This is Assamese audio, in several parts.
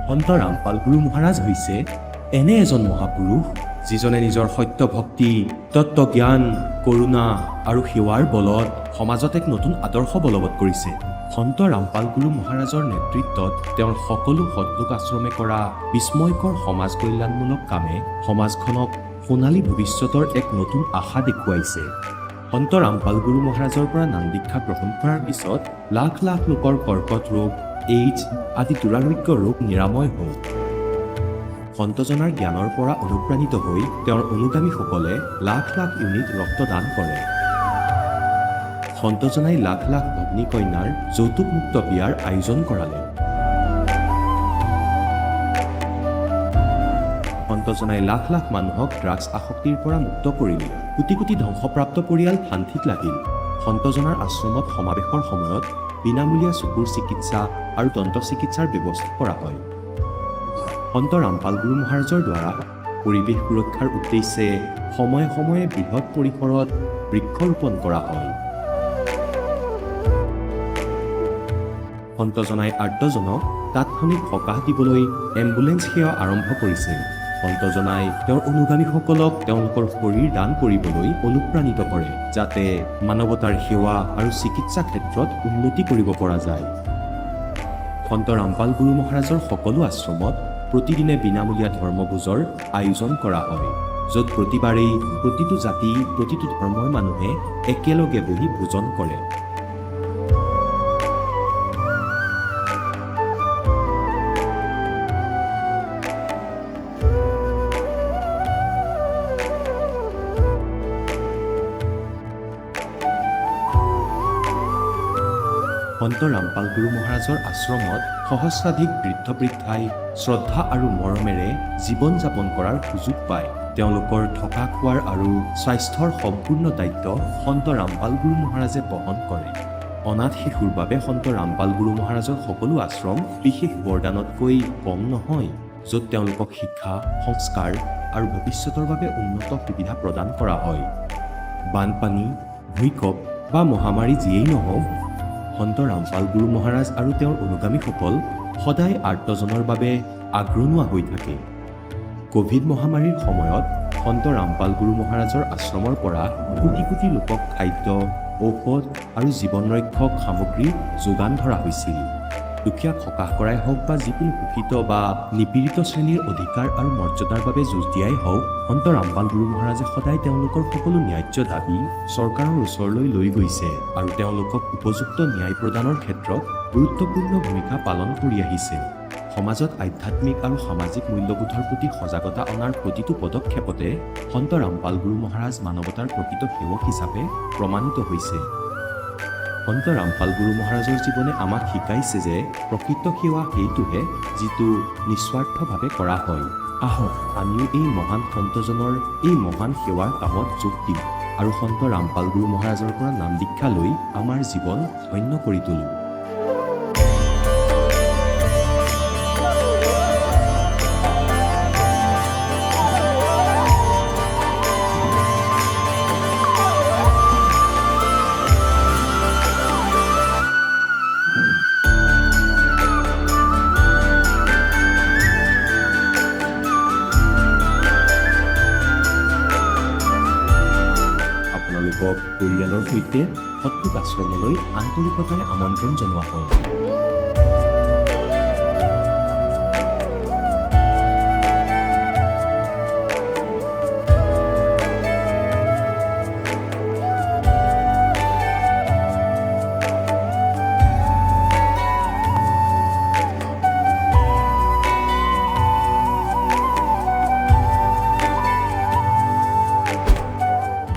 সন্ত ৰামপাল গুৰু মহাৰাজ হৈছে এনে এজন মহাপুৰুষ যিজনে নিজৰ সত্য ভক্তি, তত্ত্বজ্ঞান, কৰোণা আৰু সেৱাৰ বলত সমাজত এক নতুন আদৰ্শ বলবৎ কৰিছে। সন্ত ৰামপাল গুৰু মহাৰাজৰ নেতৃত্বত তেওঁৰ সকলো সৎলোক আশ্ৰমে কৰা বিস্ময়কৰ সমাজ কল্যাণমূলক কামে সমাজখনক সোণালী ভৱিষ্যতৰ এক নতুন আশা দেখুৱাইছে। সন্ত ৰামপাল গুৰু মহাৰাজৰ পৰা নাম দীক্ষা গ্ৰহণ কৰাৰ পিছত লাখ লাখ লোকৰ কৰ্কট ৰোগ, এইডছ আদি দুৰাৰোগ্য ৰোগ নিৰাময় হ'ল। সন্তজনাৰ জ্ঞানৰ পৰা অনুপ্ৰাণিত হৈ তেওঁৰ অনুগামীসকলে লাখ লাখ ইউনিট ৰক্তদান কৰে। সন্তজনাই লাখ লাখ ভগ্নী কন্যাৰ যৌতুকমুক্ত বিয়াৰ আয়োজন কৰালে। সন্তজনাই লাখ লাখ মানুহক ড্ৰাগছ আসক্তিৰ পৰা মুক্ত কৰিলে। কোটি কোটি ধ্বংসপ্ৰাপ্ত পৰিয়াল শান্তিত লাগিল। সন্তজনাৰ আশ্ৰমত সমাৱেশৰ সময়ত বিনামূলীয়া চকুৰ চিকিৎসা আৰু দন্ত চিকিৎসাৰ ব্যৱস্থা কৰা হয়। সন্ত ৰামপাল গুৰু মহাৰাজৰ দ্বাৰা পৰিৱেশ সুৰক্ষাৰ উদ্দেশ্যে সময়ে সময়ে বৃহৎ পৰিসৰত বৃক্ষৰোপণ কৰা হয়। সন্তজনাই আৰ্তজনক তাৎক্ষণিক সকাহ দিবলৈ এম্বুলেন্স সেৱা আৰম্ভ কৰিছে। সন্তজনাই তেওঁৰ অনুগামীসকলক তেওঁলোকৰ শৰীৰ দান কৰিবলৈ অনুপ্ৰাণিত কৰে, যাতে মানৱতাৰ সেৱা আৰু চিকিৎসা ক্ষেত্ৰত উন্নতি কৰিব পৰা যায়। সন্ত ৰামপাল গুৰু মহাৰাজৰ সকলো আশ্ৰমত প্ৰতিদিনে বিনামূলীয়া ধৰ্মভোজৰ আয়োজন কৰা হয়, য'ত প্ৰতিবাৰেই প্ৰতিটো জাতি, প্ৰতিটো ধৰ্মৰ মানুহে একেলগে বহি ভোজন কৰে। সন্ত ৰামপাল গুৰু মহাৰাজৰ আশ্ৰমত সহস্ৰাধিক বৃদ্ধ বৃদ্ধাই শ্ৰদ্ধা আৰু মৰমেৰে জীৱন যাপন কৰাৰ সুযোগ পায়। তেওঁলোকৰ থকা খোৱাৰ আৰু স্বাস্থ্যৰ সম্পূৰ্ণ দায়িত্ব সন্ত ৰামপাল গুৰু মহাৰাজে বহন কৰে। অনাথ শিশুৰ বাবে সন্ত ৰামপাল গুৰু মহাৰাজৰ সকলো আশ্ৰম বিশেষ বৰদানতকৈ কম নহয়, য'ত তেওঁলোকক শিক্ষা, সংস্কাৰ আৰু ভৱিষ্যতৰ বাবে উন্নত সুবিধা প্ৰদান কৰা হয়। বানপানী, ভূঁইকঁপ বা মহামাৰী যিয়েই নহওক, সন্ত ৰামপাল গুৰু মহাৰাজ আৰু তেওঁৰ অনুগামীসকল সদায় আৰ্তজনৰ বাবে আগ্ৰনোৱা হৈ থাকে। কোভিড মহামাৰীৰ সময়ত সন্ত ৰামপাল গুৰু মহাৰাজৰ আশ্ৰমৰ পৰা কোটি কোটি লোকক খাদ্য, ঔষধ আৰু জীৱন ৰক্ষক সামগ্ৰী যোগান ধৰা হৈছিল। দুখীয়াক সকাহ কৰাই হওক বা যিকোনো শোষিত বা নিপীড়িত শ্ৰেণীৰ অধিকাৰ আৰু মৰ্যাদাৰ বাবে যুঁজ দিয়াই হওক, সন্ত ৰামপাল গুৰু মহাৰাজে সদায় তেওঁলোকৰ সকলো ন্যায্য দাবী চৰকাৰৰ ওচৰলৈ লৈ গৈছে আৰু তেওঁলোকক উপযুক্ত ন্যায় প্ৰদানৰ ক্ষেত্ৰত গুৰুত্বপূৰ্ণ ভূমিকা পালন কৰি আহিছে। সমাজত আধ্যাত্মিক আৰু সামাজিক মূল্যবোধৰ প্ৰতি সজাগতা অনাৰ প্ৰতিটো পদক্ষেপতে সন্ত ৰামপাল গুৰু মহাৰাজ মানৱতাৰ প্ৰকৃত সেৱক হিচাপে প্ৰমাণিত হৈছে। সন্ত ৰামপাল গুৰু মহাৰাজৰ জীৱনে আমাক শিকাইছে যে প্ৰকৃত সেৱা সেইটোহে যিটো নিস্বাৰ্থভাৱে কৰা হয়। আহক আমিও এই মহান সন্তজনৰ এই মহান সেৱাৰ কামত যোগ দিম আৰু সন্ত ৰামপাল গুৰু মহাৰাজৰ পৰা নাম দীক্ষা লৈ আমাৰ জীৱন ধন্য কৰি তোলোঁ। আপোনালোকক পৰিয়ালৰ সৈতে সৎলোক আশ্ৰমলৈ আন্তৰিকতাৰে আমন্ত্ৰণ জনোৱা হয়।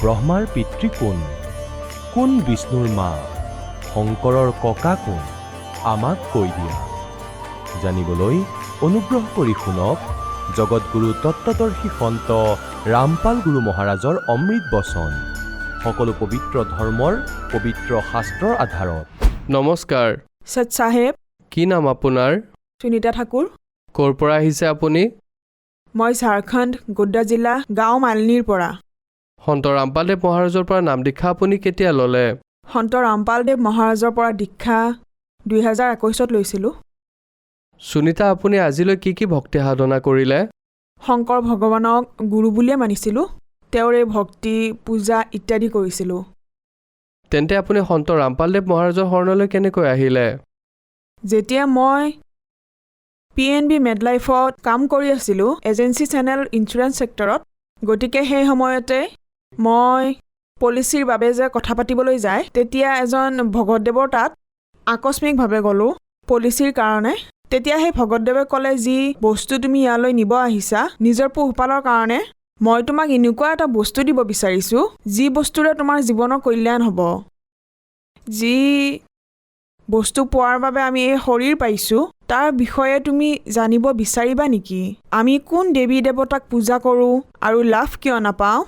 ব্ৰহ্মাৰ পিতৃ কোন? কোন বিষ্ণুৰ মা? শংকৰৰ ককা কোন? আমাক কৈ দিয়া। জানিবলৈ অনুগ্ৰহ কৰি শুনক জগতগুৰু তত্ত্বদৰ্শী সন্ত ৰামপাল গুৰু মহাৰাজৰ অমৃত বচন, সকলো পবিত্ৰ ধৰ্মৰ পবিত্ৰ শাস্ত্ৰৰ আধাৰত। নমস্কাৰ। সৎ চাহেব। কি নাম আপোনাৰ? সুনীতা ঠাকুৰ। ক'ৰ পৰা আহিছে আপুনি? মই ঝাৰখণ্ড গোড্ডা জিলা গাঁও মালিনীৰ পৰা। সন্ত ৰামপালদেৱ মহাৰাজৰ পৰা নাম দীক্ষা আপুনি কেতিয়া ল'লে? সন্ত ৰামপালদেৱ মহাৰাজৰ পৰা দীক্ষা 2021 লৈছিলোঁ। সুনীতা, আপুনি আজিলৈ কি ভক্তি সাধনা কৰিলে? শংকৰ ভগৱানক গুৰু বুলিয়ে মানিছিলোঁ। তেওঁৰ এই ভক্তি পূজা ইত্যাদি কৰিছিলোঁ। তেন্তে আপুনি সন্ত ৰামপালদেৱ মহাৰাজৰ শৰণলৈ কেনেকৈ আহিলে? যেতিয়া মই PNB মেডলাইফত কাম কৰি আছিলোঁ এজেঞ্চি চেনেল ইঞ্চুৰেঞ্চ ছেক্টৰত, গতিকে সেই সময়তে মই পলিচিৰ বাবে যে কথা পাতিবলৈ যায়, তেতিয়া এজন ভগতদেৱৰ তাত আকস্মিকভাৱে গ'লোঁ পলিচিৰ কাৰণে। তেতিয়া সেই ভগতদেৱে ক'লে, যি বস্তু তুমি ইয়ালৈ নিব আহিছা নিজৰ পোহপালৰ কাৰণে, মই তোমাক এনেকুৱা এটা বস্তু দিব বিচাৰিছোঁ যি বস্তুৰে তোমাৰ জীৱনৰ কল্যাণ হ'ব। যি বস্তু পোৱাৰ বাবে আমি এই শৰীৰ পাইছোঁ তাৰ বিষয়ে তুমি জানিব বিচাৰিবা নেকি? আমি কোন দেৱী দেৱতাক পূজা কৰোঁ আৰু লাভ কিয় নাপাওঁ?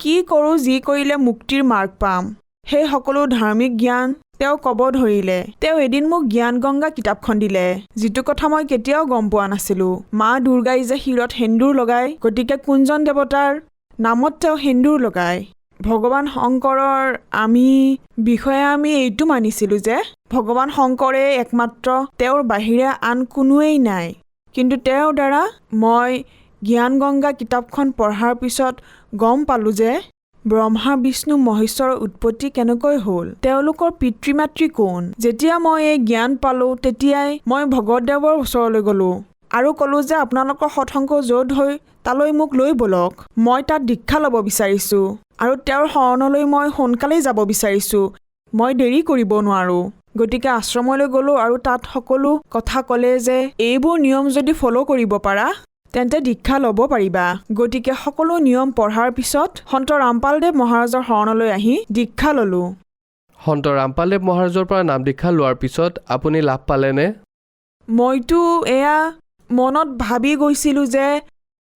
কি কৰোঁ যি কৰিলে মুক্তিৰ মাৰ্গ পাম? সেই সকলো ধাৰ্মিক জ্ঞান তেওঁ ক'ব ধৰিলে। তেওঁ এদিন মোক জ্ঞান গংগা কিতাপখন দিলে, যিটো কথা মই কেতিয়াও গম পোৱা নাছিলোঁ। মা দুৰ্গাই যে শিৰত সেন্দুৰ লগায়, গতিকে কোনজন দেৱতাৰ নামত তেওঁ সেন্দুৰ লগায়? ভগৱান শংকৰৰ বিষয়ে আমি এইটো মানিছিলোঁ যে ভগৱান শংকৰে একমাত্ৰ, তেওঁৰ বাহিৰে আন কোনোৱেই নাই। কিন্তু তেওঁৰ দ্বাৰা মই জ্ঞান গংগা কিতাপখন পঢ়াৰ পিছত গম পালোঁ যে ব্ৰহ্মা বিষ্ণু মহেশ্বৰৰ উৎপত্তি কেনেকৈ হ'ল, তেওঁলোকৰ পিতৃ মাতৃ কোন। যেতিয়া মই এই জ্ঞান পালোঁ তেতিয়াই মই ভগতদেৱৰ ওচৰলৈ গ'লোঁ আৰু ক'লোঁ যে আপোনালোকৰ সৎসংগ য'ত হৈ তালৈ মোক লৈ ব'লক। মই তাত দীক্ষা ল'ব বিচাৰিছোঁ আৰু তেওঁৰ শৰণলৈ মই সোনকালেই যাব বিচাৰিছোঁ। মই দেৰি কৰিব নোৱাৰোঁ। গতিকে আশ্ৰমলৈ গ'লোঁ আৰু তাত সকলো কথা ক'লে যে এইবোৰ নিয়ম যদি ফ'ল' কৰিব পাৰা তেন্তে দীক্ষা ল'ব পাৰিবা। গতিকে সকলো নিয়ম পঢ়াৰ পিছত সন্ত ৰামপালদেৱ মহাৰাজৰ শৰণলৈ আহি দীক্ষা ল'লোঁ। সন্ত ৰামপালদেৱ মহাৰাজৰ পৰা নাম দীক্ষা লোৱাৰ পিছত আপুনি লাভ পালেনে? মইতো এয়া মনত ভাবি গৈছিলোঁ যে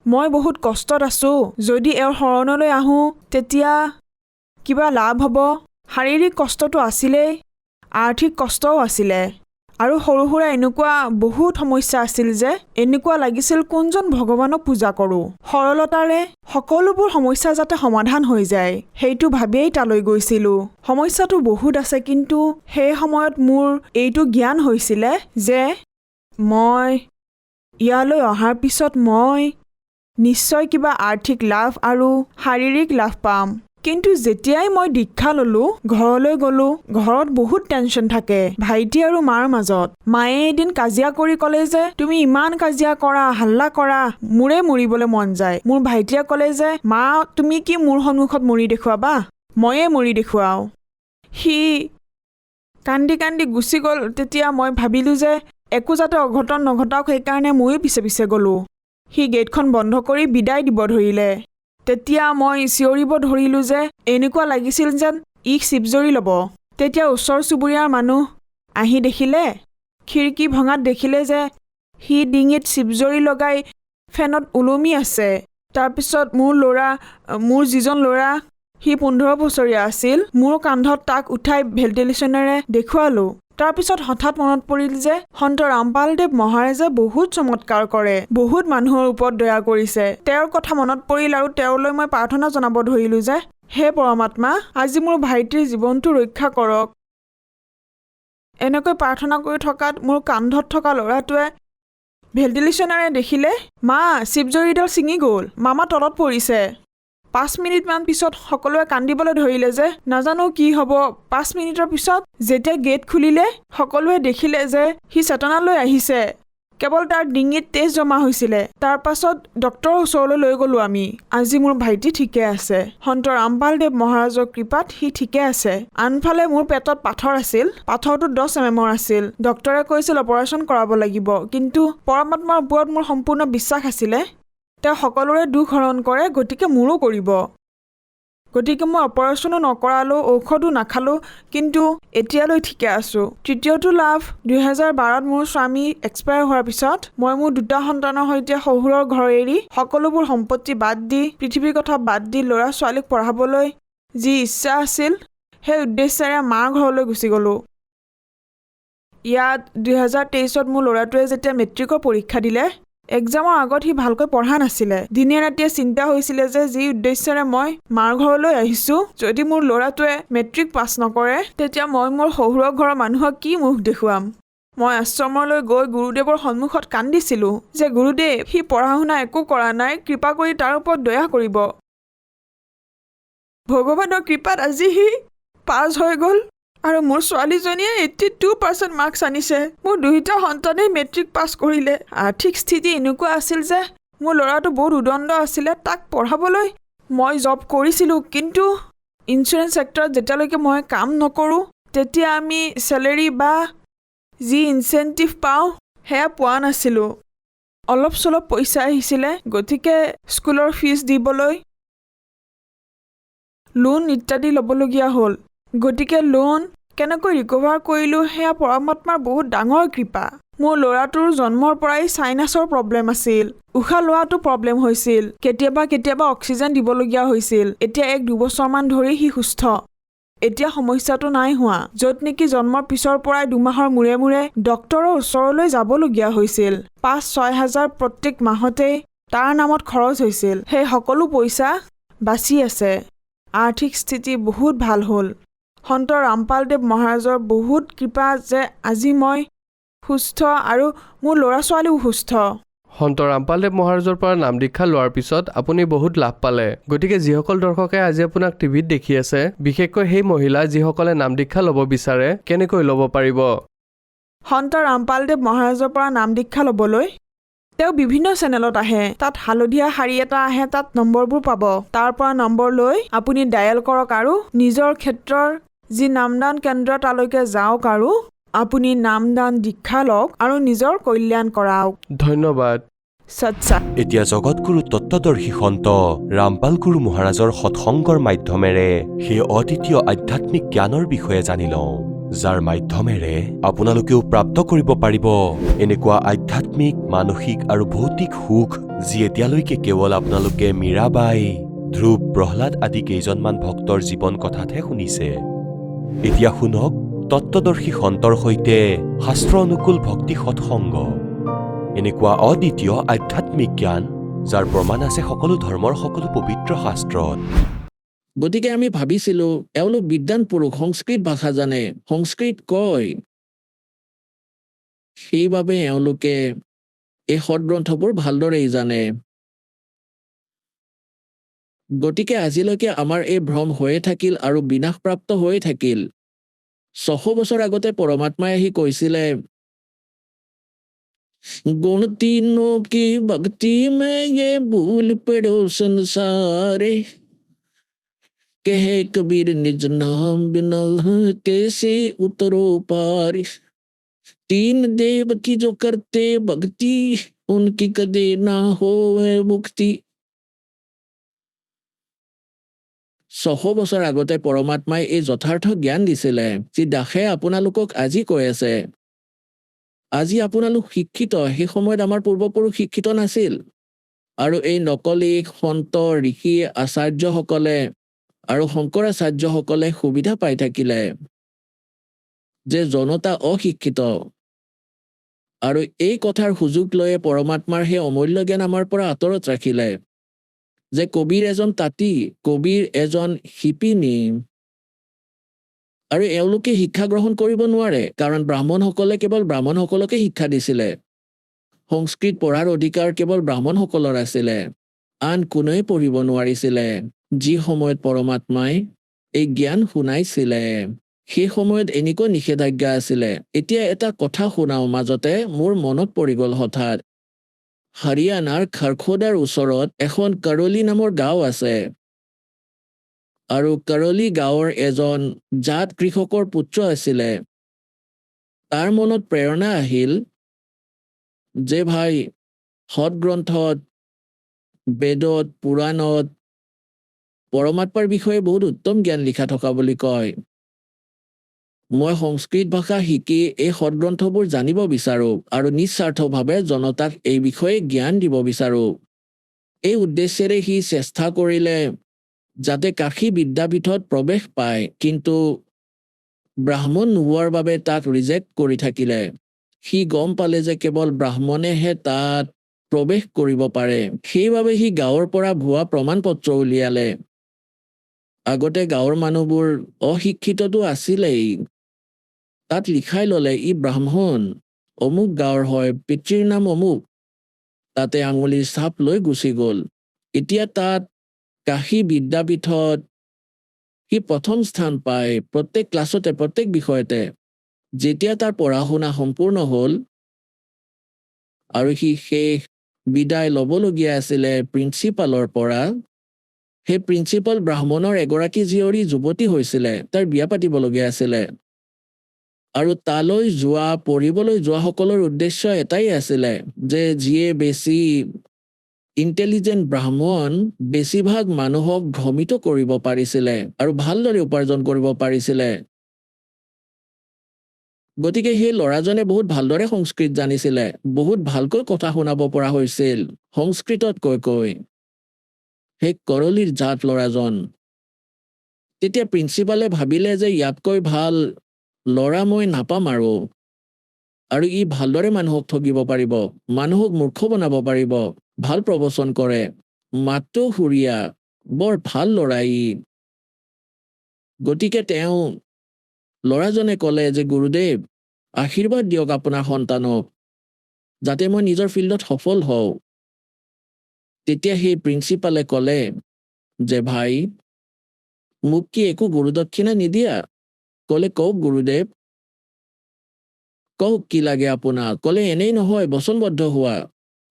মই বহুত কষ্টত আছোঁ, যদি এওঁৰ শৰণলৈ আহোঁ তেতিয়া কিবা লাভ হ'ব। শাৰীৰিক কষ্টটো আছিলেই, আৰ্থিক কষ্টও আছিলে আৰু সৰু সুৰা এনেকুৱা বহুত সমস্যা আছিল যে এনেকুৱা লাগিছিল কোনজন ভগৱানক পূজা কৰোঁ। সৰলতাৰে সকলোবোৰ সমস্যা যাতে সমাধান হৈ যায় সেইটো ভাবিয়েই তালৈ গৈছিলোঁ। সমস্যাটো বহুত আছে, কিন্তু সেই সময়ত মোৰ এইটো জ্ঞান হৈছিলে যে মই ইয়ালৈ অহাৰ পিছত মই নিশ্চয় কিবা আৰ্থিক লাভ আৰু শাৰীৰিক লাভ পাম। কিন্তু যেতিয়াই মই দীক্ষা ল'লোঁ, ঘৰলৈ গ'লোঁ, ঘৰত বহুত টেনশ্যন থাকে ভাইটি আৰু মাৰ মাজত। মায়ে এদিন কাজিয়া কৰি ক'লে যে তুমি ইমান কাজিয়া কৰা, হাল্লা কৰা, মোৰে মৰিবলৈ মন যায়। মোৰ ভাইটিয়ে ক'লে যে মা তুমি কি মোৰ সন্মুখত মৰি দেখুৱাবা, ময়ে মৰি দেখুৱাওঁ। সি কান্দি কান্দি গুচি গ'ল। তেতিয়া মই ভাবিলোঁ যে একো যাতে অঘটন নঘটাওক, সেইকাৰণে ময়ো পিছে পিছে গ'লোঁ। সি গেটখন বন্ধ কৰি বিদায় দিব ধৰিলে। তেতিয়া মই চিঞৰিব ধৰিলোঁ যে এনেকুৱা লাগিছিল যেন শিৱজৰি ল'ব। তেতিয়া ওচৰ চুবুৰীয়াৰ মানুহ আহি দেখিলে, খিৰিকী ভঙাত দেখিলে যে সি ডিঙিত শিৱজৰি লগাই ফেনত ওলমি আছে। তাৰপিছত মোৰ যিজন ল'ৰা, সি 15 বছৰীয়া আছিল, মোৰ কান্ধত তাক উঠাই ভেণ্টিলেশ্যনেৰে দেখুৱালোঁ। তাৰপিছত হঠাৎ মনত পৰিল যে সন্ত ৰামপালদেৱ মহাৰাজে বহুত চমৎকাৰ কৰে, বহুত মানুহৰ ওপৰত দয়া কৰিছে। তেওঁৰ কথা মনত পৰিল আৰু তেওঁলৈ মই প্ৰাৰ্থনা জনাব ধৰিলোঁ যে হে পৰমাত্মা, আজি মোৰ ভাইটিৰ জীৱনটো ৰক্ষা কৰক। এনেকৈ প্ৰাৰ্থনা কৰি থকাত মোৰ কান্ধত থকা ল'ৰাটোৱে ভেণ্টিলেশ্যনেৰে দেখিলে মা শিৱজৰিডাল ছিঙি গ'ল, মামা তলত পৰিছে। 5 মিনিটমান পিছত সকলোৱে কান্দিবলৈ ধৰিলে যে নাজানো কি হ'ব। 5 মিনিটৰ পিছত যেতিয়া গেট খুলিলে সকলোৱে দেখিলে যে সি চেতনালৈ আহিছে, কেৱল তাৰ ডিঙিত তেজ জমা হৈছিলে। তাৰ পাছত ডক্তৰৰ ওচৰলৈ লৈ গ'লোঁ আমি। আজি মোৰ ভাইটি ঠিকে আছে, সন্ত ৰামপালদেৱ মহাৰাজৰ কৃপাত সি ঠিকে আছে। আনফালে মোৰ পেটত পাথৰ আছিল, পাথৰটো 10 mm আছিল। ডক্তৰে কৈছিল অপাৰেশ্যন কৰাব লাগিব, কিন্তু পৰমাত্মাৰ ওপৰত মোৰ সম্পূৰ্ণ বিশ্বাস আছিলে। তেওঁ সকলোৰে দুখ হৰণ কৰে, গতিকে মোৰো কৰিব। গতিকে মই অপাৰেশ্যনো নকৰালোঁ, ঔষধো নাখালোঁ, কিন্তু এতিয়ালৈ ঠিকে আছোঁ। তৃতীয়টো লাভ, 2012ত মোৰ স্বামী এক্সপায়াৰ হোৱাৰ পিছত মই মোৰ 2টা সন্তানৰ সৈতে শহুৰৰ ঘৰ এৰি সকলোবোৰ সম্পত্তি বাদ দি, পৃথিৱীৰ কথা বাদ দি ল'ৰা ছোৱালীক পঢ়াবলৈ যি ইচ্ছা আছিল সেই উদ্দেশ্যেৰে মাৰ ঘৰলৈ গুচি গ'লোঁ। ইয়াত 2023ত মোৰ ল'ৰাটোৱে যেতিয়া মেট্ৰিকৰ পৰীক্ষা দিলে, এক্সামৰ আগত সি ভালকৈ পঢ়া নাছিলে। দিনে ৰাতিয়ে চিন্তা হৈছিলে যে যি উদ্দেশ্যেৰে মই মাৰ ঘৰলৈ আহিছোঁ, যদি মোৰ ল'ৰাটোৱে মেট্ৰিক পাছ নকৰে তেতিয়া মই মোৰ শহুৰৰ ঘৰৰ মানুহক কি মুখ দেখুৱাম। মই আশ্ৰমলৈ গৈ গুৰুদেৱৰ সন্মুখত কান্দিছিলোঁ যে গুৰুদেৱ সি পঢ়া শুনা একো কৰা নাই, কৃপা কৰি তাৰ ওপৰত দয়া কৰিব। ভগৱানৰ কৃপাত আজি সি পাছ হৈ গ'ল আৰু মোৰ ছোৱালীজনীয়ে 82% মাৰ্কছ আনিছে। মোৰ দুয়োটা সন্তানেই মেট্ৰিক পাছ কৰিলে। আৰ্থিক স্থিতি এনেকুৱা আছিল যে মোৰ ল'ৰাটো বহুত উদণ্ড আছিলে। তাক পঢ়াবলৈ মই জব কৰিছিলোঁ, কিন্তু ইঞ্চুৰেঞ্চ ছেক্টৰত যেতিয়ালৈকে মই কাম নকৰোঁ তেতিয়া আমি চেলেৰি বা যি ইনচেণ্টিভ পাওঁ সেয়া পোৱা নাছিলোঁ। অলপ চলপ পইচা আহিছিলে, গতিকে স্কুলৰ ফিজ দিবলৈ লোন ইত্যাদি ল'বলগীয়া হ'ল। গতিকে লোন কেনেকৈ ৰিকভাৰ কৰিলোঁ সেয়া পৰমাত্মাৰ বহুত ডাঙৰ কৃপা। মোৰ ল'ৰাটোৰ জন্মৰ পৰাই চাইনাছৰ প্ৰব্লেম আছিল, উশাহ লোৱাটো প্ৰব্লেম হৈছিল, কেতিয়াবা অক্সিজেন দিবলগীয়া হৈছিল। এতিয়া 1-2 বছৰমান ধৰি সি সুস্থ। এতিয়া সমস্যাটো নাই হোৱা, য'ত নেকি জন্মৰ পিছৰ পৰাই 2 মাহৰ মূৰে মূৰে ডক্তৰৰ ওচৰলৈ যাবলগীয়া হৈছিল। 5-6 হাজাৰ প্ৰত্যেক মাহতেই তাৰ নামত খৰচ হৈছিল। সেই সকলো পইচা বাচি আছে। আৰ্থিক স্থিতি বহুত ভাল হ'ল। সন্ত ৰামপালদেৱ মহাৰাজৰ বহুত কৃপা যে আজি মই সুস্থ আৰু মোৰ ল'ৰা ছোৱালীও সুস্থ। সন্ত ৰামপালদেৱ মহাৰাজৰ পৰা নাম দীক্ষা লোৱাৰ পিছত আপুনি বহুত লাভ পালে। গতিকে যিসকল দৰ্শকে আজি আপোনাক টিভিত দেখি আছে, বিশেষকৈ সেই মহিলা যিসকলে নাম দীক্ষা ল'ব বিচাৰে, কেনেকৈ ল'ব পাৰিব? সন্ত ৰামপালদেৱ মহাৰাজৰ পৰা নাম দীক্ষা ল'বলৈ তেওঁ বিভিন্ন চেনেলত আহে। তাত হালধীয়া শাৰী এটা আহে, তাত নম্বৰবোৰ পাব। তাৰ পৰা নম্বৰ লৈ আপুনি ডায়েল কৰক আৰু নিজৰ ক্ষেত্ৰৰ যি নামদান কেন্দ্ৰ তালৈকে যাওক আৰু আপুনি নামদান দীক্ষা লওক আৰু নিজৰ কল্যাণ কৰাওক। ধন্যবাদ। সৎসাত। এতিয়া জগতগুৰু তত্ত্বদৰ্শী সন্ত ৰামপাল গুৰু মহাৰাজৰ সৎসংগৰ মাধ্যমেৰে সেই অদ্বিতীয় আধ্যাত্মিক জ্ঞানৰ বিষয়ে জানি লওঁ, যাৰ মাধ্যমেৰে আপোনালোকেও প্ৰাপ্ত কৰিব পাৰিব এনেকুৱা আধ্যাত্মিক, মানসিক আৰু ভৌতিক সুখ যি এতিয়ালৈকে কেৱল আপোনালোকে মীৰাবাই, ধ্ৰুৱ, প্ৰহ্লাদ আদি কেইজনমান ভক্তৰ জীৱন কথাতহে শুনিছে। এতিয়া শুনক তত্ত্বদৰ্শী সন্তৰ সৈতে শাস্ত্ৰ অনুকূল ভক্তি সৎসংগ, এনেকুৱা অদ্বিতীয় আধ্যাত্মিক জ্ঞান যাৰ প্ৰমাণ আছে সকলো ধৰ্মৰ সকলো পবিত্ৰ শাস্ত্ৰত। গতিকে আমি ভাবিছিলো এওঁলোক বিদ্বান পুৰুষ, সংস্কৃত ভাষা জানে, সংস্কৃত কয়, সেইবাবে এওঁলোকে এই সৎগ্ৰন্থবোৰ ভালদৰেই জানে। গতিকে আজিলৈকে আমাৰ এই ভ্ৰম হৈয়ে থাকিল আৰু বিনাশপ্ৰাপ্ত হৈয়ে থাকিল। 600 বছৰ আগতে পৰমাত্মাই আহি কৈছিলে, गुण तीनों की भक्ति में ये भूल पड़ो संसारे, कहे कबीर निज नाम बिना कैसे उतरो पार। 3 देव की जो करते भक्ति, उनकी कदे ना होवे मुक्ति। 600 বছৰ আগতে পৰমাত্মাই এই যথাৰ্থ জ্ঞান দিছিলে, যি দাসে আপোনালোকক আজি কৈ আছে। আজি আপোনালোক শিক্ষিত, সেই সময়ত আমাৰ পূৰ্বপুৰুষ শিক্ষিত নাছিল। আৰু এই নকলি সন্ত, ঋষি, আচাৰ্যসকলে আৰু শংকৰাচাৰ্যসকলে সুবিধা পাই থাকিলে যে জনতা অশিক্ষিত, আৰু এই কথাৰ সুযোগ লৈয়ে পৰমাত্মাৰ সেই অমূল্য জ্ঞান আমাৰ পৰা আঁতৰত ৰাখিলে যে কবিৰ এজন তাঁতী, কবিৰ এজন শিপিনী, আৰু এওঁলোকে শিক্ষা গ্ৰহণ কৰিব নোৱাৰে, কাৰণ ব্ৰাহ্মণসকলে কেৱল ব্ৰাহ্মণসকলকে শিক্ষা দিছিলে। সংস্কৃত পঢ়াৰ অধিকাৰ কেৱল ব্ৰাহ্মণসকলৰ আছিলে, আন কোনোৱে পঢ়িব নোৱাৰিছিলে। যি সময়ত পৰমাত্মাই এই জ্ঞান শুনাইছিলে সেই সময়ত এনেকুৱা নিষেধাজ্ঞা আছিলে। এতিয়া এটা কথা শুনাও, মাজতে মোৰ মনত পৰি গ'ল হঠাৎ। হাৰিয়ানাৰ খাৰখোদাৰ ওচৰত এখন কৰলি নামৰ গাঁও আছে, আৰু কৰলি গাঁৱৰ এজন জাত কৃষকৰ পুত্ৰ আছিলে। তাৰ মনত প্ৰেৰণা আহিল যে ভাই, সৎগ্ৰন্থত, বেদত, পুৰাণত পৰমাত্মাৰ বিষয়ে বহুত উত্তম জ্ঞান লিখা থকা বুলি কয়। মই সংস্কৃত ভাষা শিকি এই সৎগ্ৰন্থবোৰ জানিব বিচাৰো আৰু নিস্বাৰ্থভাৱে জনতাক এই বিষয়ে জ্ঞান দিব বিচাৰো। এই উদ্দেশ্যেৰে সি চেষ্টা কৰিলে যাতে কাশী বিদ্যাপীঠত প্ৰৱেশ পায়, কিন্তু ব্ৰাহ্মণ নোহোৱাৰ বাবে তাক ৰিজেক্ট কৰি থাকিলে। সি গম পালে যে কেৱল ব্ৰাহ্মণেহে তাত প্ৰৱেশ কৰিব পাৰে। সেইবাবে সি গাঁৱৰ পৰা ভুৱা প্ৰমাণ পত্ৰ উলিয়ালে। আগতে গাঁৱৰ মানুহবোৰ অশিক্ষিততো আছিলেই, তাত লিখাই ল'লে ই ব্ৰাহ্মণ অমুক গাঁৱৰ হয়, পিতৃৰ নাম অমুক। তাতে আঙুলিৰ ছাপ লৈ গুচি গ'ল। এতিয়া তাত কাশী বিদ্যাপীঠত সি প্ৰথম স্থান পায় প্ৰত্যেক ক্লাছতে, প্ৰত্যেক বিষয়তে। যেতিয়া তাৰ পঢ়া শুনা সম্পূৰ্ণ হ'ল আৰু সি শেষ বিদায় ল'বলগীয়া আছিলে প্ৰিন্সিপালৰ পৰা, সেই প্ৰিন্সিপাল ব্ৰাহ্মণৰ এগৰাকী জীয়ৰী যুৱতী হৈছিলে, তাৰ বিয়া পাতিবলগীয়া আছিলে। আৰু তালৈ যোৱা, পঢ়িবলৈ যোৱাসকলৰ উদ্দেশ্য এটাই আছিলে যে যিয়ে বেছি ইণ্টেলিজেণ্ট ব্ৰাহ্মণ বেছিভাগ মানুহক ভ্ৰমিত কৰিব পাৰিছিলে আৰু ভালদৰে উপাৰ্জন কৰিব পাৰিছিলে। গতিকে সেই ল'ৰাজনে বহুত ভালদৰে সংস্কৃত জানিছিলে, বহুত ভালকৈ কথা শুনাব পৰা হৈছিল সংস্কৃতত কৈ। সেই কৰলিৰ জাত ল'ৰাজন। তেতিয়া প্ৰিন্সিপালে ভাবিলে যে ইয়াতকৈ ভাল ল'ৰা মই নাপাম আৰু ই ভালদৰে মানুহক ঠগিব পাৰিব, মানুহক মূৰ্খ বনাব পাৰিব, ভাল প্ৰবচন কৰে, মাতটো সুৰীয়া, বৰ ভাল ল'ৰা ই। গতিকে তেওঁ ল'ৰাজনে ক'লে যে গুৰুদেৱ, আশীৰ্বাদ দিয়ক আপোনাৰ সন্তানক যাতে মই নিজৰ ফিল্ডত সফল হওঁ। তেতিয়া সেই প্ৰিন্সিপালে ক'লে যে ভাই, মোক কি একো গুৰুদক্ষিণা নিদিয়া? ক'লে কওক গুৰুদেৱ, কওক কি লাগে আপোনাক? ক'লে এনেই নহয়, বচনবদ্ধ হোৱা।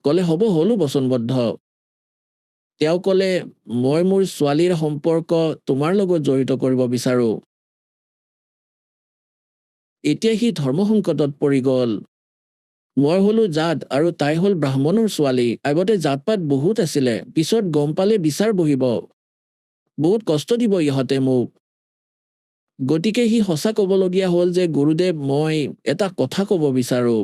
ক'লে হ'ব, হ'লো বচনবদ্ধ। তেওঁ ক'লে মই মোৰ ছোৱালীৰ সম্পৰ্ক তোমাৰ লগত জড়িত কৰিব বিচাৰো। এতিয়া সি ধৰ্ম সংকটত পৰি গ'ল। মই হলো জাত আৰু তাই হ'ল ব্ৰাহ্মণৰ ছোৱালী। আগতে জাত পাত বহুত আছিলে, পিছত গম পালে বিচাৰ বহিব, বহুত কষ্ট দিব ইহঁতে মোক। গতিকে সি সঁচা ক'বলগীয়া হ'ল যে গুৰুদেৱ, মই এটা কথা ক'ব বিচাৰো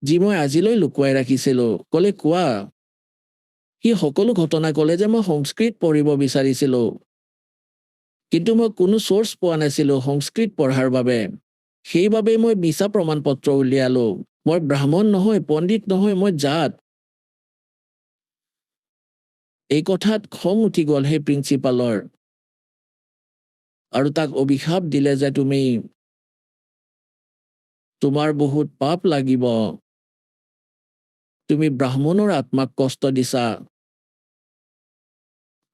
যি মই আজিলৈ লুকুৱাই ৰাখিছিলো। ক'লে কোৱা। সি সকলো ঘটনা ক'লে যে মই সংস্কৃত পঢ়িব বিচাৰিছিলো, কিন্তু মই কোনো চ'ৰ্চ পোৱা নাছিলো সংস্কৃত পঢ়াৰ বাবে। সেইবাবে মই মিছা প্ৰমাণ পত্ৰ উলিয়ালো। মই ব্ৰাহ্মণ নহয়, পণ্ডিত নহয়, মই জাত। এই কথাত খং উঠি গ'ল সেই প্ৰিন্সিপালৰ আৰু তাক অভিশাপ দিলে যে তোমাৰ বহুত পাপ লাগিব, তুমি ব্ৰাহ্মণৰ আত্মাক কষ্ট দিছা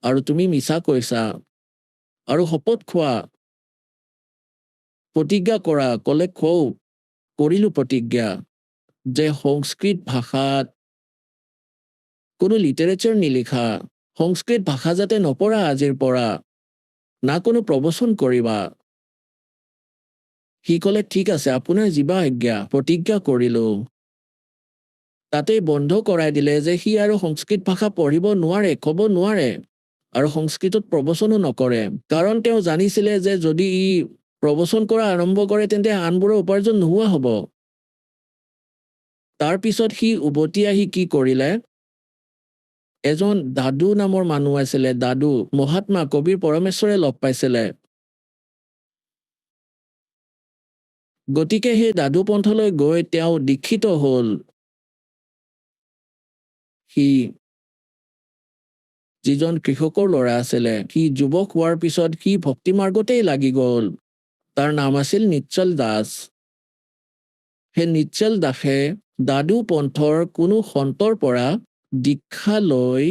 আৰু তুমি মিছা কৈছা আৰু শপত খোৱা, প্ৰতিজ্ঞা কৰা। ক'লে কৰিলো প্ৰতিজ্ঞা যে সংস্কৃত ভাষাত কোনো লিটাৰেচাৰ নিলিখা, সংস্কৃত ভাষা যাতে নপঢ়া আজিৰ পৰা, না কোনো প্ৰবচন কৰিবা। সি ক'লে ঠিক আছে, আপোনাৰ যিবা আজ্ঞা, প্ৰতিজ্ঞা কৰিলো। তাতেই বন্ধ কৰাই দিলে যে সি আৰু সংস্কৃত ভাষা পঢ়িব নোৱাৰে, ক'ব নোৱাৰে আৰু সংস্কৃতত প্ৰবচনো নকৰে। কাৰণ তেওঁ জানিছিলে যে যদি ই প্ৰবচন কৰা আৰম্ভ কৰে তেন্তে আনবোৰৰ উপাৰ্জন নোহোৱা হ'ব। তাৰ পিছত সি উভতি আহি কি কৰিলে, এজন দাদু নামৰ মানুহ আছিলে, দাদু মহাত্মা কবিৰ পৰমেশ্বৰে লগ পাইছিলে। গতিকে সেই দাদু পন্থলৈ গৈ তেওঁ দীক্ষিত হ'ল। সি যিজন কৃষকৰ ল'ৰা আছিলে, সি যুৱক হোৱাৰ পিছত সি ভক্তি মাৰ্গতেই লাগি গ'ল। তাৰ নাম আছিল নিশ্চল দাস। সেই নিশ্চল দাসে দাদু পন্থৰ কোনো সন্তৰ পৰা দীক্ষা লৈ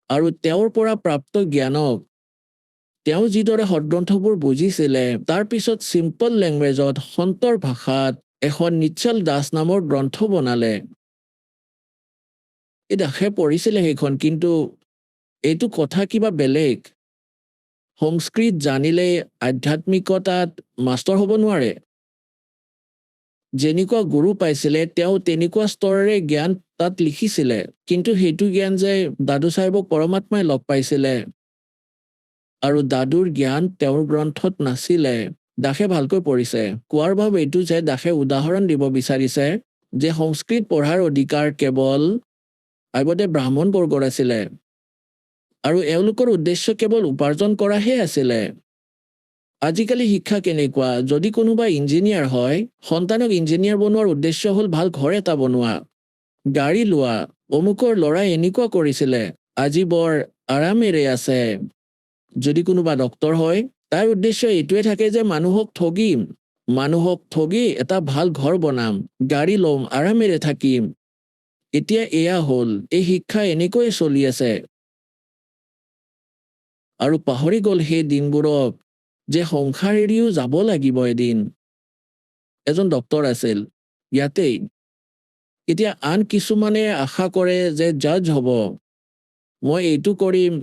আৰু তেওঁৰ পৰা প্ৰাপ্ত জ্ঞানক তেওঁ যিদৰে সদগ্ৰন্থবোৰ বুজিছিলে, তাৰ পিছত চিম্পল লেংগুৱেজত সন্তৰ ভাষাত এখন নিশ্চল দাস নামৰ গ্ৰন্থ বনালে। এই দাসে পঢ়িছিলে সেইখন, কিন্তু এইটো কথা কিবা বেলেগ। সংস্কৃত জানিলে আধ্যাত্মিকতাত মাষ্টৰ হ'ব নোৱাৰে। যেনেকুৱা গুৰু পাইছিলে তেওঁ তেনেকুৱা স্তৰেৰে জ্ঞান তাত লিখিছিলে, কিন্তু সেইটো জ্ঞান যে দাদু চাহেবক পৰমাত্মাই লগ পাইছিলে আৰু দাদুৰ জ্ঞান তেওঁৰ গ্ৰন্থত নাছিলে। দাসে ভালকৈ পঢ়িছে। কোৱাৰ ভাৱ এইটো যে দাসে উদাহৰণ দিব বিচাৰিছে যে সংস্কৃত পঢ়াৰ অধিকাৰ কেৱল আগতে ব্ৰাহ্মণ বৰ্গৰ আছিলে আৰু এওঁলোকৰ উদ্দেশ্য কেৱল উপাৰ্জন কৰাহে আছিলে। আজিকালি শিক্ষা কেনেকুৱা, যদি কোনোবা ইঞ্জিনিয়াৰ হয়, সন্তানক ইঞ্জিনিয়াৰ বনোৱাৰ উদ্দেশ্য হ'ল ভাল ঘৰ এটা বনোৱা, গাড়ী লোৱা। অমুকৰ ল'ৰাই এনেকুৱা কৰিছিলে, আজি বৰ আৰামেৰে আছে। যদি কোনোবা ডক্তৰ হয়, তাৰ উদ্দেশ্য এইটোৱে থাকে যে মানুহক ঠগি এটা ভাল ঘৰ বনাম, গাড়ী ল'ম, আৰামেৰে থাকিম। এতিয়া এয়া হ'ল, এই শিক্ষা এনেকৈয়ে চলি আছে। আৰু পাহৰি গ'ল সেই দিনবোৰক যে সংসাৰ এৰিও যাব লাগিব এদিন। এজন ডক্তৰ আছিল ইয়াতেই। এতিয়া আন কিছুমানে আশা কৰে যে জাজ হ'ব, মই এইটো কৰিম,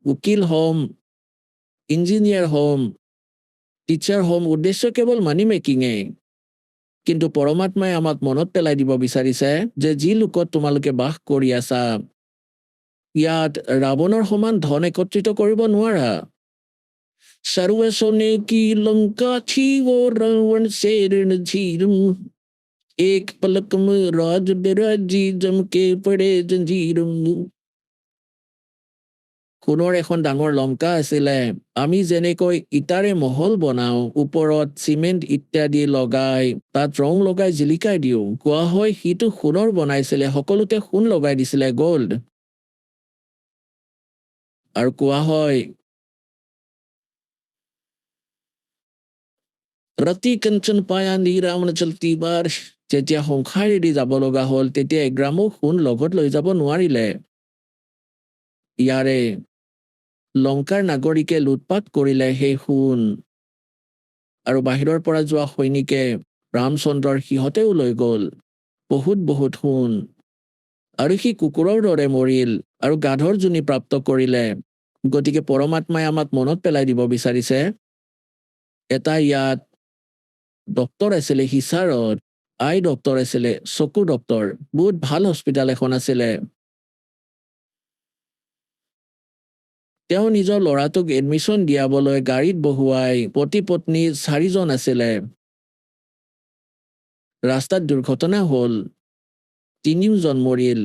উকিল হ'ম, ইঞ্জিনিয়াৰ হ'ম, টিচাৰ হ'ম, উদ্দেশ্য কেৱল মানি মেকিঙে। কিন্তু পৰমাত্মাই আমাক মনত পেলাই দিব বিচাৰিছে যে যি লোকত তোমালোকে বাস কৰি আছা, ইয়াত ৰাৱণৰ সমান ধন একত্ৰিত কৰিব নোৱাৰা। सर्व सोने की लंका थी वो रावण से रणधीर, एक पलक में राज बिराजी जम के पड़े जंजीर। সোণৰ এখন ডাঙৰ লংকা আছিলে। আমি যেনেকৈ ইটাৰে মহল বনাও, ওপৰত চিমেণ্ট ইত্যাদি লগাই, তাত ৰং লগাই জিলিকাই দিওঁ, কোৱা হয় সিটো সোণৰ বনাইছিলে, সকলোতে সোণ লগাই দিছিলে, গ'ল্ড। আৰু কোৱা হয় ৰতি কাঞ্চন পায়া নিৰামন চলতি বাৰ, যেতিয়া সংসাৰ এৰি যাব লগা হ'ল তেতিয়া এগ্ৰামো সোণ লগত লৈ যাব নোৱাৰিলে। ইয়াৰে লংকাৰ নাগৰিকে লুটপাত কৰিলে সেই সোণ, আৰু বাহিৰৰ পৰা যোৱা সৈনিকে ৰামচন্দ্ৰৰ সিহঁতেও লৈ গ'ল বহুত সোণ। আৰু সি কুকুৰৰ দৰে মৰিল আৰু গাধৰ জুনি প্ৰাপ্ত কৰিলে। গতিকে পৰমাত্মাই আমাক মনত পেলাই দিব বিচাৰিছে, এটা ইয়াত ডক্তৰ আছিলে হিচাৰত, আই ডক্তৰ আছিলে, চকু ডক্তৰ, বহুত ভাল হস্পিটেল এখন আছিলে। তেওঁ নিজৰ ল'ৰাটোক এডমিশ্যন দিয়াবলৈ গাড়ীত বহুৱাই পতি পত্নী 4 জন আছিলে। ৰাস্তাত দুৰ্ঘটনা হ'ল, 3 জন মৰিল।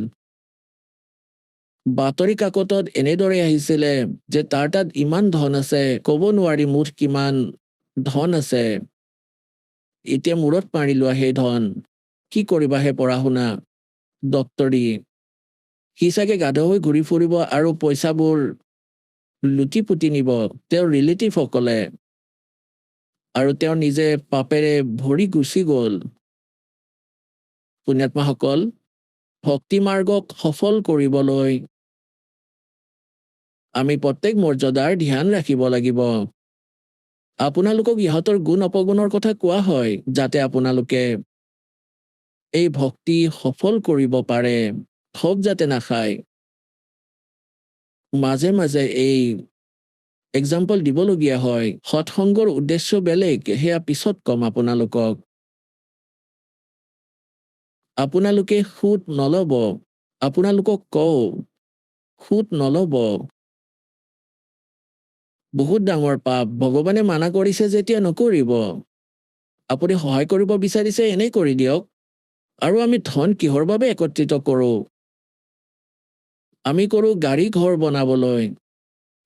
বাতৰি কাকতত এনেদৰে আহিছিলে যে তাৰ তাত ইমান ধন আছে, ক'ব নোৱাৰি মুঠ কিমান ধন আছে। এতিয়া মূৰত মাৰি লোৱা সেই ধন, কি কৰিবা হে পঢ়া শুনা, ডক্তৰী। সি চাগে গাধ হৈ ঘূৰি ফুৰিব আৰু পইচাবোৰ লুটি পুতি নিব তেওঁৰ ৰিলেটিভসকলে, আৰু তেওঁ নিজে পাপেৰে ভৰি গুচি গ'ল। পুণ্যাত্মাসকল, ভক্তি মাৰ্গক সফল কৰিবলৈ আমি প্ৰত্যেক মৰ্যাদাৰ ধ্যান ৰাখিব লাগিব। আপোনালোকক ইহঁতৰ গুণ অপগুণৰ কথা কোৱা হয় যাতে আপোনালোকে এই ভক্তি সফল কৰিব পাৰে, ঠগ যাতে নাখায়। মাজে মাজে এই এক্সাম্পল দিবলগীয়া হয়। সৎসংগৰ উদ্দেশ্য বেলেগ, সেয়া পিছত কম আপোনালোকক। আপোনালোকে সুদ নল'ব, আপোনালোকক কওঁ সুদ নল'ব। বহুত ডাঙৰ পাপ, ভগৱানে মানা কৰিছে যেতিয়া নকৰিব। আপুনি সহায় কৰিব বিচাৰিছে এনেই কৰি দিয়ক। আৰু আমি ধন কিহৰ বাবে একত্ৰিত কৰোঁ? আমি কৰোঁ গাড়ী ঘৰ বনাবলৈ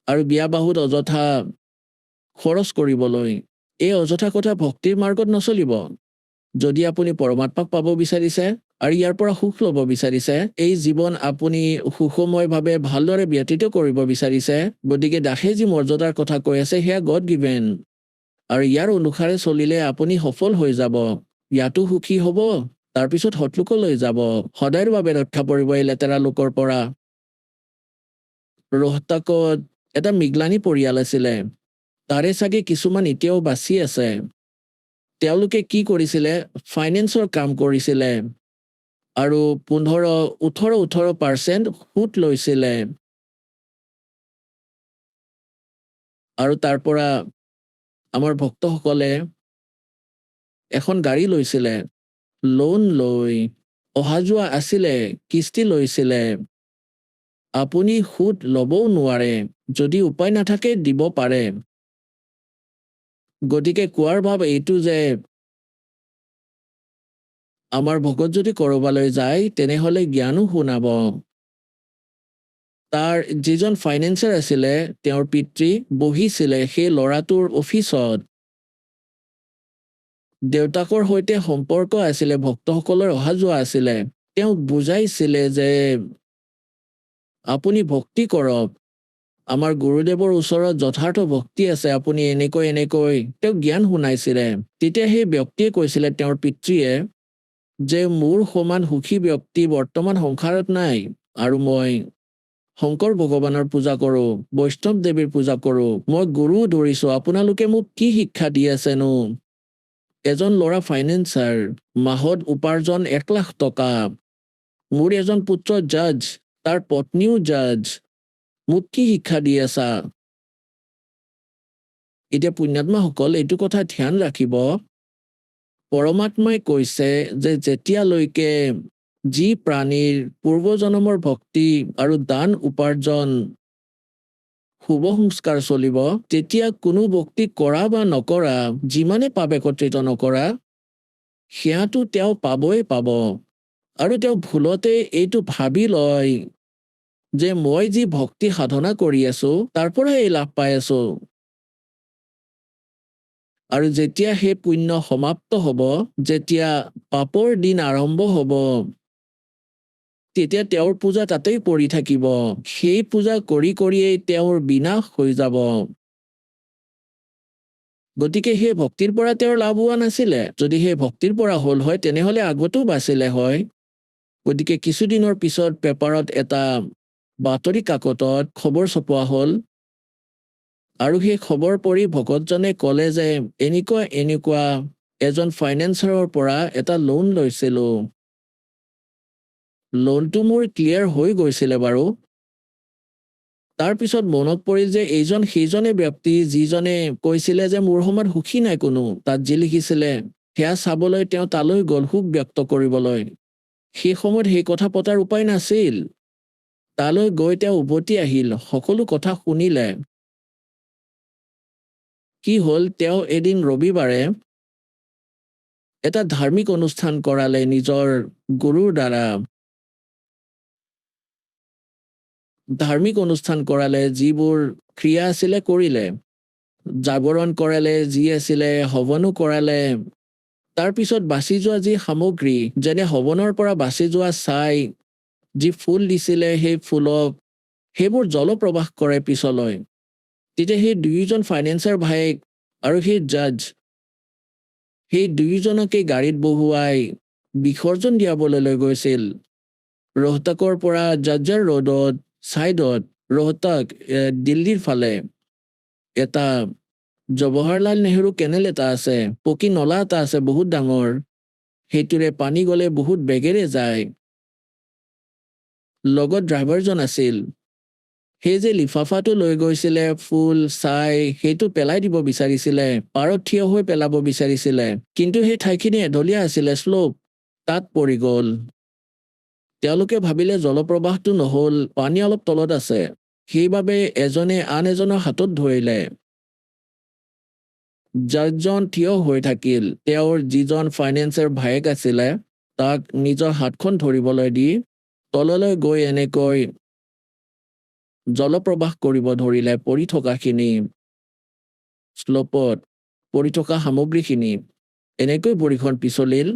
আৰু বিয়া বাহুত অযথা খৰচ কৰিবলৈ। এই অযথা কথা ভক্তিৰ মাৰ্গত নচলিব। যদি আপুনি পৰমাত্মাক পাব বিচাৰিছে আৰু ইয়াৰ পৰা সুখ ল'ব বিচাৰিছে, এই জীৱন আপুনি সুখময়ভাৱে ভালদৰে ব্যতীত কৰিব বিচাৰিছে, গতিকে দাসে যি মৰ্যাদাৰ কথা কৈ আছে সেয়া গড গিভেন, আৰু ইয়াৰ অনুসাৰে চলিলে আপুনি সফল হৈ যাব। ইয়াতো সুখী হ'ব, তাৰপিছত সৎলোকলৈ যাব, সদায়ৰ বাবে ৰক্ষা পৰিব এই লেতেৰা লোকৰ পৰা। ৰোহতাকত এটা মিগলানী পৰিয়াল আছিলে। তাৰে চাগে কিছুমান এতিয়াও বাচি আছে। তেওঁলোকে কি কৰিছিলে, ফাইনেন্সৰ কাম কৰিছিলে আৰু 18% সুদ লৈছিলে। আৰু তাৰ পৰা আমাৰ ভক্তসকলে এখন গাড়ী লৈছিলে, লোন লৈ অহা যোৱা আছিলে, কিস্তি লৈছিলে। আপুনি সুদ ল'বও নোৱাৰে, যদি উপায় নাথাকে দিব পাৰে। গতিকে কোৱাৰ ভাৱ এইটো যে আমাৰ ভকত যদি কৰবালৈ যায় তেনেহলে জ্ঞানো শুনাব। তাৰ যিজন ফাইনেন্সাৰ আছিলে, তেওঁৰ পিতৃ বহিছিলে সেই ল'ৰাটোৰ অফিচত। দেউতাকৰ সৈতে সম্পৰ্ক আছিলে, ভক্তসকলৰ অহা যোৱা আছিলে। তেওঁক বুজাইছিলে যে আপুনি ভক্তি কৰক, আমাৰ গুৰুদেৱৰ ওচৰত যথাৰ্থ ভক্তি আছে, আপুনি এনেকৈ তেওঁক জ্ঞান শুনাইছিলে। তেতিয়া সেই ব্যক্তিয়ে কৈছিলে, তেওঁৰ পিতৃয়ে, যে মোৰ সমান সুখী ব্যক্তি বৰ্তমান সংসাৰত নাই, আৰু মই শংকৰ ভগৱানৰ পূজা কৰোঁ, বৈষ্ণৱ দেৱীৰ পূজা কৰোঁ, মই গুৰু ধৰিছোঁ, আপোনালোকে মোক কি শিক্ষা দি আছেনো? এজন ল'ৰা ফাইনেন্সাৰ, মাহত উপাৰ্জন 1,00,000 টকা। মোৰ এজন পুত্ৰ জাজ, তাৰ পত্নীও জাজ, মোক কি শিক্ষা দি আছা? এতিয়া পুণ্যাত্মাসকল এইটো কথা ধ্যান ৰাখিব, পৰমাত্মাই কৈছে যে যেতিয়ালৈকে যি প্ৰাণীৰ পূৰ্বজন্মৰ ভক্তি আৰু দান উপাৰ্জন শুভ সংস্কাৰ চলিব, তেতিয়া কোনো ভক্তি কৰা বা নকৰা, যিমানে পাপ একত্ৰিত নকৰা, সেয়াটো তেওঁ পাবই পাব। আৰু তেওঁ ভুলতে এইটো ভাবি লয় যে মই যি ভক্তি সাধনা কৰি আছো তাৰ পৰা এই লাভ পাই আছো। আৰু যেতিয়া সেই পুণ্য সমাপ্ত হ'ব, যেতিয়া পাপৰ দিন আৰম্ভ হ'ব, তেতিয়া তেওঁৰ পূজা তাতেই পৰি থাকিব। সেই পূজা কৰি কৰিয়েই তেওঁৰ বিনাশ হৈ যাব। গতিকে সেই ভক্তিৰ পৰা তেওঁৰ লাভ হোৱা নাছিলে। যদি সেই ভক্তিৰ পৰা হ'ল হয়, তেনেহলে আগতেও বাচিলে হয়। গতিকে কিছুদিনৰ পিছত পেপাৰত এটা বাতৰি কাকতত খবৰ ছপোৱা হ'ল, আৰু সেই খবৰ পঢ়ি ভকতজনে ক'লে যে এনেকুৱা এজন ফাইনেন্সাৰৰ পৰা এটা লোন লৈছিলোঁ। লোনটো মোৰ ক্লিয়াৰ হৈ গৈছিলে বাৰু। তাৰপিছত মনত পৰিল যে এইজন সেইজনে ব্যক্তি যিজনে কৈছিলে যে মোৰ সমান সুখী নাই কোনো। তাত যি লিখিছিলে সেয়া চাবলৈ তেওঁ তালৈ গ'ল সুখ ব্যক্ত কৰিবলৈ। সেই সময়ত সেই কথা পতাৰ উপায় নাছিল। তালৈ গৈ তেওঁ উভতি আহিল, সকলো কথা শুনিলে। কি হ'ল, তেওঁ এদিন ৰবিবাৰে এটা ধাৰ্মিক অনুষ্ঠান কৰালে নিজৰ গুৰুৰ দ্বাৰা। ধাৰ্মিক অনুষ্ঠান কৰালে, যিবোৰ ক্ৰিয়া আছিলে কৰিলে, জাগৰণ কৰালে, যি আছিলে হৱনো কৰালে। তাৰপিছত বাচি যোৱা যি সামগ্ৰী, যেনে হৱনৰ পৰা বাচি যোৱা ছাই, যি ফুল দিছিলে সেই ফুলক, সেইবোৰ জলপ্ৰবাহ কৰে পিছলৈ। তেতিয়া সেই দুয়োজন ফাইনেন্সাৰ ভাইক আৰু সেই জাজ, সেই দুয়োজনকে গাড়ীত বহুৱাই বিসৰ্জন দিয়াবলৈ লৈ গৈছিল। ৰোহতাকৰ পৰা জাজাৰ ৰোডত ছাইডত ৰোহতাক দিল্লীৰ ফালে এটা জৱাহৰলাল নেহৰু কেনেল এটা আছে, পকী নলা এটা আছে বহুত ডাঙৰ, সেইটোৰে পানী গলে বহুত বেগেৰে যায়। লগত ড্ৰাইভাৰজন আছিল। সেই যে লিফাফাটো লৈ গৈছিলে ফুল ছাই, সেইটো পেলাই দিব বিচাৰিছিলে, পাৰত থিয় হৈ পেলাব বিচাৰিছিলে, কিন্তু সেই ঠাইখিনি এঢলীয়া আছিলে, শ্লোপ, তাত পৰি গ'ল। তেওঁলোকে ভাবিলে জলপ্ৰবাহটো নহ'ল, পানী অলপ তলত আছে, সেইবাবে এজনে আন এজনৰ হাতত ধৰিলে। জাজজন থিয় হৈ থাকিল। তেওঁৰ যিজন ফাইনেন্সাৰ ভায়েক আছিলে তাক নিজৰ হাতখন ধৰিবলৈ দি তললৈ গৈ এনেকৈ জলপ্ৰবাহ কৰিব ধৰিলে। পৰি থকাখিনি শ্লোপত পৰি থকা সামগ্ৰীখিনি এনেকৈ ভৰিখন পিছলিল।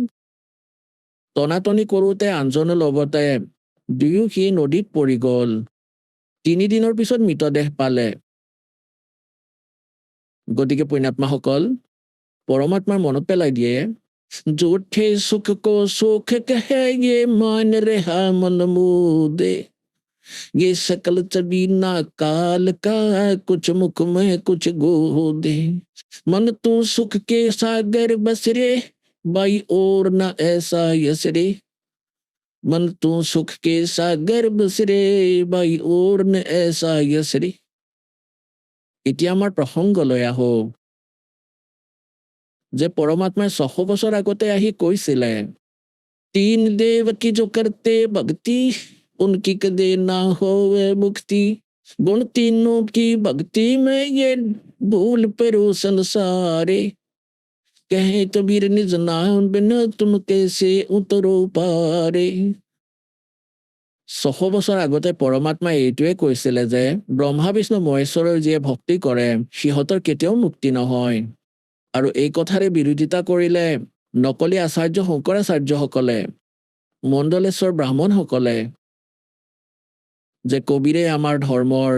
টনাটনি কৰোঁতে আনজনৰ লগতে দুয়ো সি নদীত পৰি গ'ল। 3 দিনৰ পিছত মৃতদেহ পালে। গতিকে পুণ্যাত্মাসকল, পৰমাত্মাৰ মনত পেলাই দিয়ে, झूठे सुख को सुख कहे ये मान रहा मन मुदे, ये सकल चबीना काल का कुछ मुख में कुछ गोदे, मन तू सुख के सागर बसरे बाई और न ऐसा यसरे, मन तू सुख के सागर बसरे बाई और न ऐसा यसरे। এতিয়া আমাৰ প্ৰসংগলৈ আহো, যে পৰমাত্মাই 600 বছৰ আগতে আহি কৈছিলে, 3 देव की जो करते भक्ति उनकी कदे ना होवे मुक्ति, गुण तीनों की भक्ति में ये भूल परो संसारे, कहे कबीर निज नाम बिना तुम कैसे उतरो पारे। 600 বছৰ আগতে পৰমাত্মাই এইটোৱে কৈছিলে যে ব্ৰহ্মা বিষ্ণু মহেশ্বৰৰ যিয়ে ভক্তি কৰে সিহঁতৰ কেতিয়াও মুক্তি নহয়। আৰু এই কথাৰে বিৰোধিতা কৰিলে নকলি আচাৰ্য শংকৰাচাৰ্যসকলে, মণ্ডলেশ্বৰ ব্ৰাহ্মণসকলে, যে কবিৰে আমাৰ ধৰ্মৰ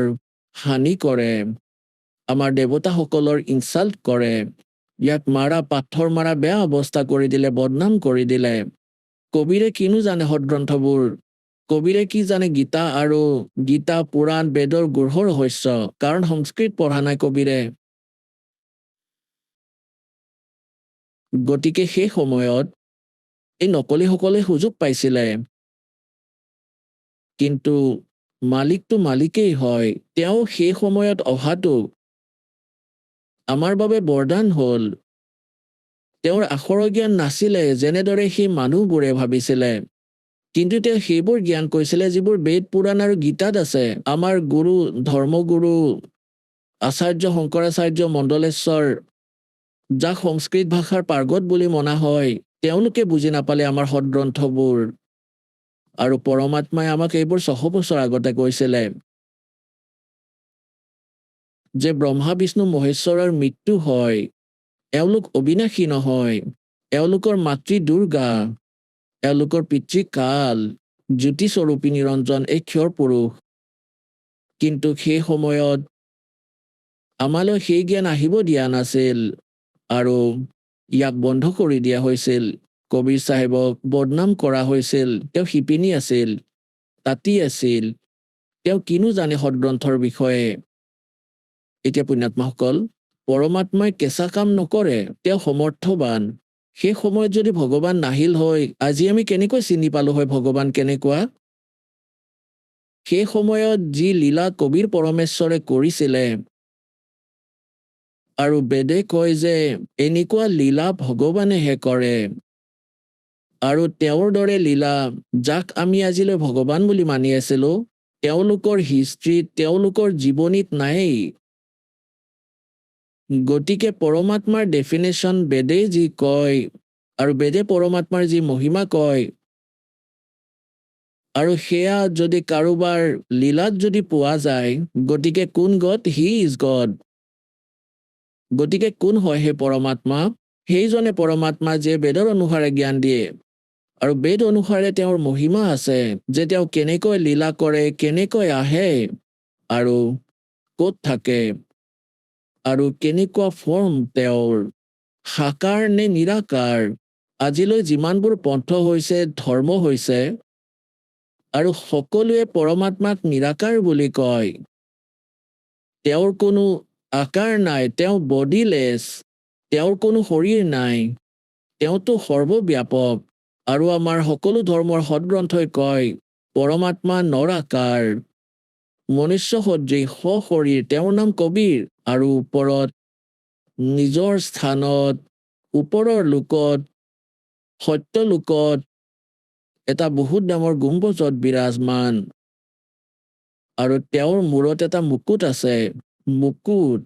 হানি কৰে, আমাৰ দেৱতাসকলৰ ইনচাল্ট কৰে, ইয়াক মাৰা পাথৰ মাৰা বেয়া অৱস্থা কৰি দিলে, বদনাম কৰি দিলে। কবিৰে কিনো জানে সদগ্ৰন্থবোৰ? কবিৰে কি জানে গীতা আৰু গীতা পুৰাণ বেদৰ গূঢ় ৰহস্য? কাৰণ সংস্কৃত পঢ়া নাই কবিৰে। গতিকে সেই সময়ত এই নকলিসকলে সুযোগ পাইছিলে, কিন্তু মালিকটো মালিকেই হয়। তেওঁ সেই সময়ত অহাটো আমাৰ বাবে বৰদান হ'ল। তেওঁৰ আখৰৰ জ্ঞান নাছিলে যেনেদৰে সেই মানুহবোৰে ভাবিছিলে, কিন্তু তেওঁ সেইবোৰ জ্ঞান কৈছিলে যিবোৰ বেদ পুৰাণ আৰু গীতাত আছে। আমাৰ গুৰু ধৰ্মগুৰু আচাৰ্য শংকৰাচাৰ্য মণ্ডলেশ্বৰ, যাক সংস্কৃত ভাষাৰ পাৰ্গত বুলি মনা হয়, তেওঁলোকে বুজি নাপালে আমাৰ সদগ্ৰন্থবোৰ। আৰু পৰমাত্মাই আমাক এইবোৰ 600 বছৰ আগতে কৈছিলে যে ব্ৰহ্মা বিষ্ণু মহেশ্বৰৰ মৃত্যু হয়, এওঁলোক অবিনাশী নহয়, এওঁলোকৰ মাতৃ দুৰ্গা, এওঁলোকৰ পিতৃ কাল, জ্যোতিস্বৰূপী নিৰঞ্জন, এই ক্ষৰ পুৰুষ। কিন্তু সেই সময়ত আমালৈ সেই জ্ঞান আহিব দিয়া নাছিল আৰু ইয়াক বন্ধ কৰি দিয়া হৈছিল। কবিৰ চাহেবক বদনাম কৰা হৈছিল। তেওঁ শিপিনী আছিল, তাঁতী আছিল, তেওঁ কিনো জানে সদগ্ৰন্থৰ বিষয়ে। এতিয়া পুণ্যাত্মাসকল, পৰমাত্মাই কেঁচা কাম নকৰে, তেওঁ সমৰ্থবান। সেই সময়ত যদি ভগৱান নাহিল হয়, আজি আমি কেনেকৈ চিনি পালো হয় ভগৱান কেনেকুৱা? সেই সময়ত যি লীলা কবিৰ পৰমেশ্বৰে কৰিছিলে, আৰু বেদে কয় যে এনেকুৱা লীলা ভগৱানেহে কৰে, আৰু তেওঁৰ দৰে লীলা যাক আমি আজিলৈ ভগৱান বুলি মানি আছিলো, তেওঁলোকৰ হিষ্ট্ৰীত, তেওঁলোকৰ জীৱনীত নায়েই। গতিকে পৰমাত্মাৰ ডেফিনেশ্যন বেদে যি কয় আৰু বেদে পৰমাত্মাৰ যি মহিমা কয়, আৰু সেয়া যদি কাৰোবাৰ লীলাত যদি পোৱা যায়, গতিকে কোন গড? He is god. গতিকে কোন হয় সেই পৰমাত্মা? সেইজনে পৰমাত্মা যে বেদৰ অনুসাৰে জ্ঞান দিয়ে, আৰু বেদ অনুসাৰে তেওঁৰ মহিমা আছে যে তেওঁ কেনেকৈ লীলা কৰে, কেনেকৈ আহে আৰু ক'ত থাকে, আৰু কেনেকুৱা ফৰ্ম তেওঁৰ, সাকাৰ নে নিৰাকাৰ। আজিলৈ যিমানবোৰ পন্থ হৈছে, ধৰ্ম হৈছে, আৰু সকলোৱে পৰমাত্মাক নিৰাকাৰ বুলি কয়। তেওঁৰ কোনো আকাৰ নাই, তেওঁ বডিলেছ, তেওঁৰ কোনো শৰীৰ নাই, তেওঁতো সৰ্বব্যাপক। আৰু আমাৰ সকলো ধৰ্মৰ সদগ্ৰন্থই কয় পৰমাত্মা নৰাকাৰ, মনুষ্য সদৃশ, সশৰীৰ, তেওঁৰ নাম কবিৰ। আৰু ওপৰত নিজৰ স্থানত, ওপৰৰ লোকত, সত্য লোকত এটা বহুত ডাঙৰ গুম্বজত বিৰাজমান, আৰু তেওঁৰ মূৰত এটা মুকুট আছে, মুকুট,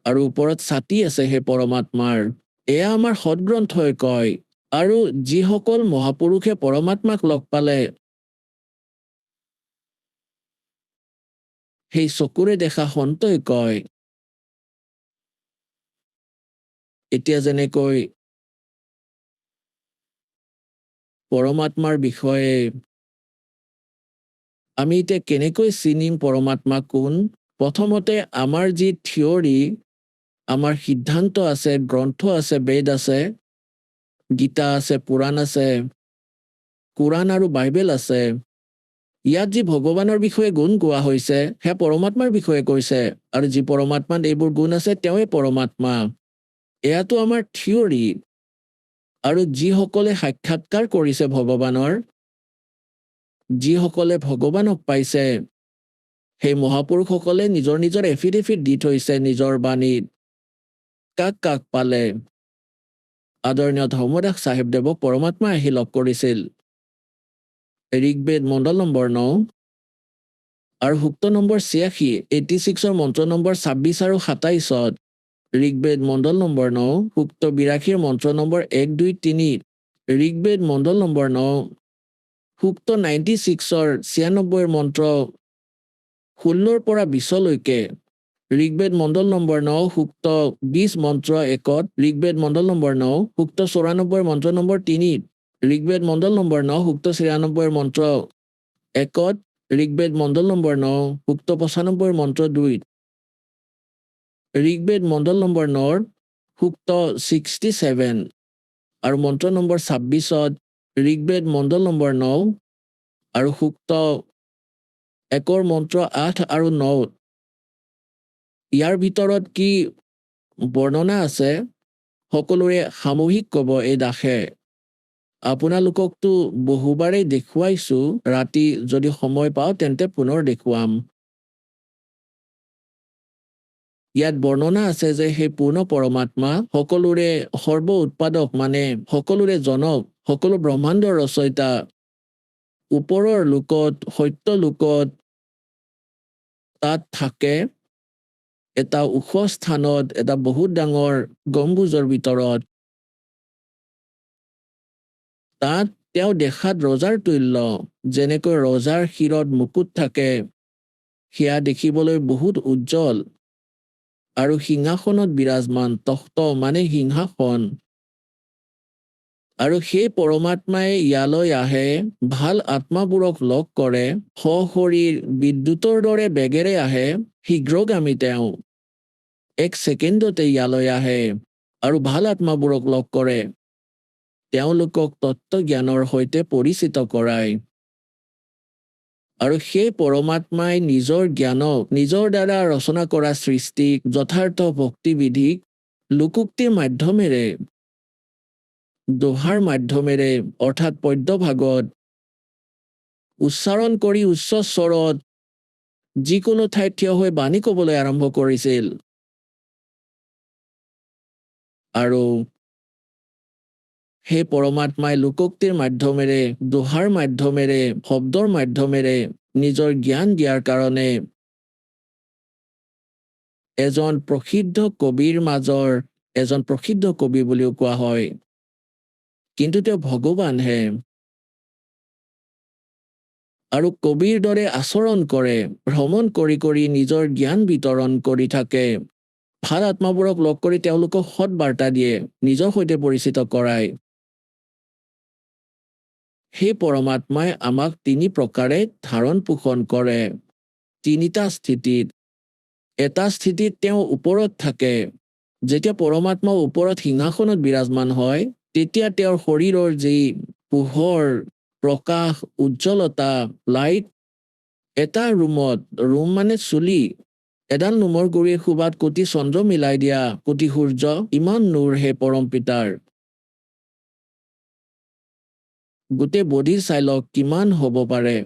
আৰু ওপৰত ছাতি আছে সেই পৰমাত্মাৰ। এয়া আমাৰ সদগ্ৰন্থই কয়। আৰু যিসকল মহাপুৰুষে পৰমাত্মাক লগ পালে, সেই চকুৰে দেখা সন্তই কয়। এতিয়া যেনেকৈ পৰমাত্মাৰ বিষয়ে আমি এতিয়া কেনেকৈ চিনিম পৰমাত্মা কোন? প্ৰথমতে আমাৰ যি থিয়ৰী, আমাৰ সিদ্ধান্ত আছে, গ্ৰন্থ আছে, বেদ আছে, গীতা আছে, পুৰাণ আছে, কোৰাণ আৰু বাইবেল আছে, ইয়াত যি ভগৱানৰ বিষয়ে গুণ কোৱা হৈছে, সেয়া পৰমাত্মাৰ বিষয়ে কৈছে। আৰু যি পৰমাত্মাত এইবোৰ গুণ আছে, তেওঁৱে পৰমাত্মা। এয়াতো আমাৰ থিয়ৰী। আৰু যিসকলে সাক্ষাৎকাৰ কৰিছে ভগৱানৰ, যিসকলে ভগৱানক পাইছে, সেই মহাপুৰুষসকলে নিজৰ নিজৰ এফিডেভিট দি থৈছে নিজৰ বাণীত। কাক কাক পালে? আদৰণীয় ধৰ্মদাস চাহেবদেৱক পৰমাত্মাই আহি লগ কৰিছিল। ঋগ্বেদ মণ্ডল নম্বৰ 9 আৰু সূক্ত নম্বৰ 86, 86ৰ মন্ত্ৰ নম্বৰ 26 আৰু 27ত। ঋগ্বেদ মণ্ডল নম্বৰ 9, সূক্ত 82ৰ মন্ত্ৰ নম্বৰ 1, 2, 3। ঋগ্বেদ মণ্ডল নম্বৰ 9, সূক্ত 96ৰ 96ৰ মন্ত্ৰ 16ৰ পৰা 20লৈকে। ঋগ্বেদ মণ্ডল নম্বৰ 9, সূক্ত 20 মন্ত্ৰ 1ত। ঋগ্বেদ মণ্ডল নম্বৰ 9, সূক্ত 94ৰ মন্ত্ৰ নম্বৰ 3ত। ঋগ্বেদ মণ্ডল নম্বৰ 9, সূক্ত 96ৰ মন্ত্ৰ 1ত। ঋগ্বেদ মণ্ডল নম্বৰ 9 সূক্ত 95 মন্ত্ৰ 2 ঋগ্বেদ মণ্ডল নম্বৰ 9 সূক্ত 67 আৰু মন্ত্ৰ নম্বৰ 26ত ঋগ্বেদ মণ্ডল নম্বৰ 9 আৰু সূক্ত 1 মন্ত্ৰ 8 আৰু 9 ইয়াৰ ভিতৰত কি বৰ্ণনা আছে সকলোৰে সামূহিক ক'ব এই দাসে। আপোনালোককতো বহুবাৰেই দেখুৱাইছো, ৰাতি যদি সময় পাওঁ তেন্তে পুনৰ দেখুৱাম। ইয়াত বৰ্ণনা আছে যে সেই পূৰ্ণ পৰমাত্মা সকলোৰে সৰ্ব উৎপাদক, মানে সকলোৰে জনক, সকলো ব্ৰহ্মাণ্ডৰ ৰচয়িতা, ওপৰৰ লোকত, সত্য লোকত তাত থাকে এটা ওখ স্থানত, এটা বহুত ডাঙৰ গম্বুজৰ ভিতৰত। তাত তেওঁ দেখাত ৰজাৰ তুল্য, যেনেকৈ ৰজাৰ শিৰত মুকুট থাকে, সেয়া দেখিবলৈ বহুত উজ্জ্বল, আৰু সিংহাসনত বিৰাজমান, তখ্ত মানে সিংহাসন। আৰু সেই পৰমাত্মাই ইয়ালৈ আহে, ভাল আত্মাবোৰক লগ কৰে, সশৰীৰ বিদ্যুতৰ দৰে বেগেৰে আহে, শীঘ্ৰগামী তেওঁ 1 ছেকেণ্ডতে ইয়ালৈ আহে আৰু ভাল আত্মাবোৰক লগ কৰে, তেওঁলোকক তত্ত্বজ্ঞানৰ সৈতে পৰিচিত কৰায়। আৰু সেই পৰমাত্মাই নিজৰ জ্ঞানক, নিজৰ দ্বাৰা ৰচনা কৰা সৃষ্টিক, যথাৰ্থ ভক্তিবিধিক লোকোক্তিৰ মাধ্যমেৰে, দোহাৰ মাধ্যমেৰে অৰ্থাৎ পদ্যভাগত উচ্চাৰণ কৰি উচ্চ স্বৰত যিকোনো ঠাইত থিয় হৈ বাণী ক'বলৈ আৰম্ভ কৰিছিল। আৰু সেই পৰমাত্মাই লোকোক্তিৰ মাধ্যমেৰে, দোহাৰ মাধ্যমেৰে, শব্দৰ মাধ্যমেৰে নিজৰ জ্ঞান দিয়াৰ কাৰণে এজন প্ৰসিদ্ধ কবিৰ মাজৰ এজন প্ৰসিদ্ধ কবি বুলিও কোৱা হয়। কিন্তু তেওঁ ভগৱানহে, আৰু কবিৰ দৰে আচৰণ কৰে, ভ্ৰমণ কৰি কৰি নিজৰ জ্ঞান বিতৰণ কৰি থাকে, ভাল আত্মাবোৰক লগ কৰি তেওঁলোকক সৎ বাৰ্তা দিয়ে, নিজৰ সৈতে পৰিচিত কৰায়। সেই পৰমাত্মাই আমাক 3 প্ৰকাৰে ধাৰণ পোষণ কৰে, 3টা স্থিতিত। এটা স্থিতিত তেওঁ ওপৰত থাকে, যেতিয়া পৰমাত্মা ওপৰত সিংহাসনত বিৰাজমান হয়, তেতিয়া তেওঁৰ শৰীৰৰ যি পোহৰ, প্ৰকাশ, উজ্জ্বলতা, লাইট, এটা ৰুমত, ৰুম মানে চুলি, এডাল নোমৰ গুৰিৰ সুবাত কোটি চন্দ্ৰ মিলাই দিয়া, কোটি সূৰ্য, ইমান নূৰ হে পৰম পিতাৰ। গোটেই বডিৰ চাই লওক কিমান হ'ব পাৰে।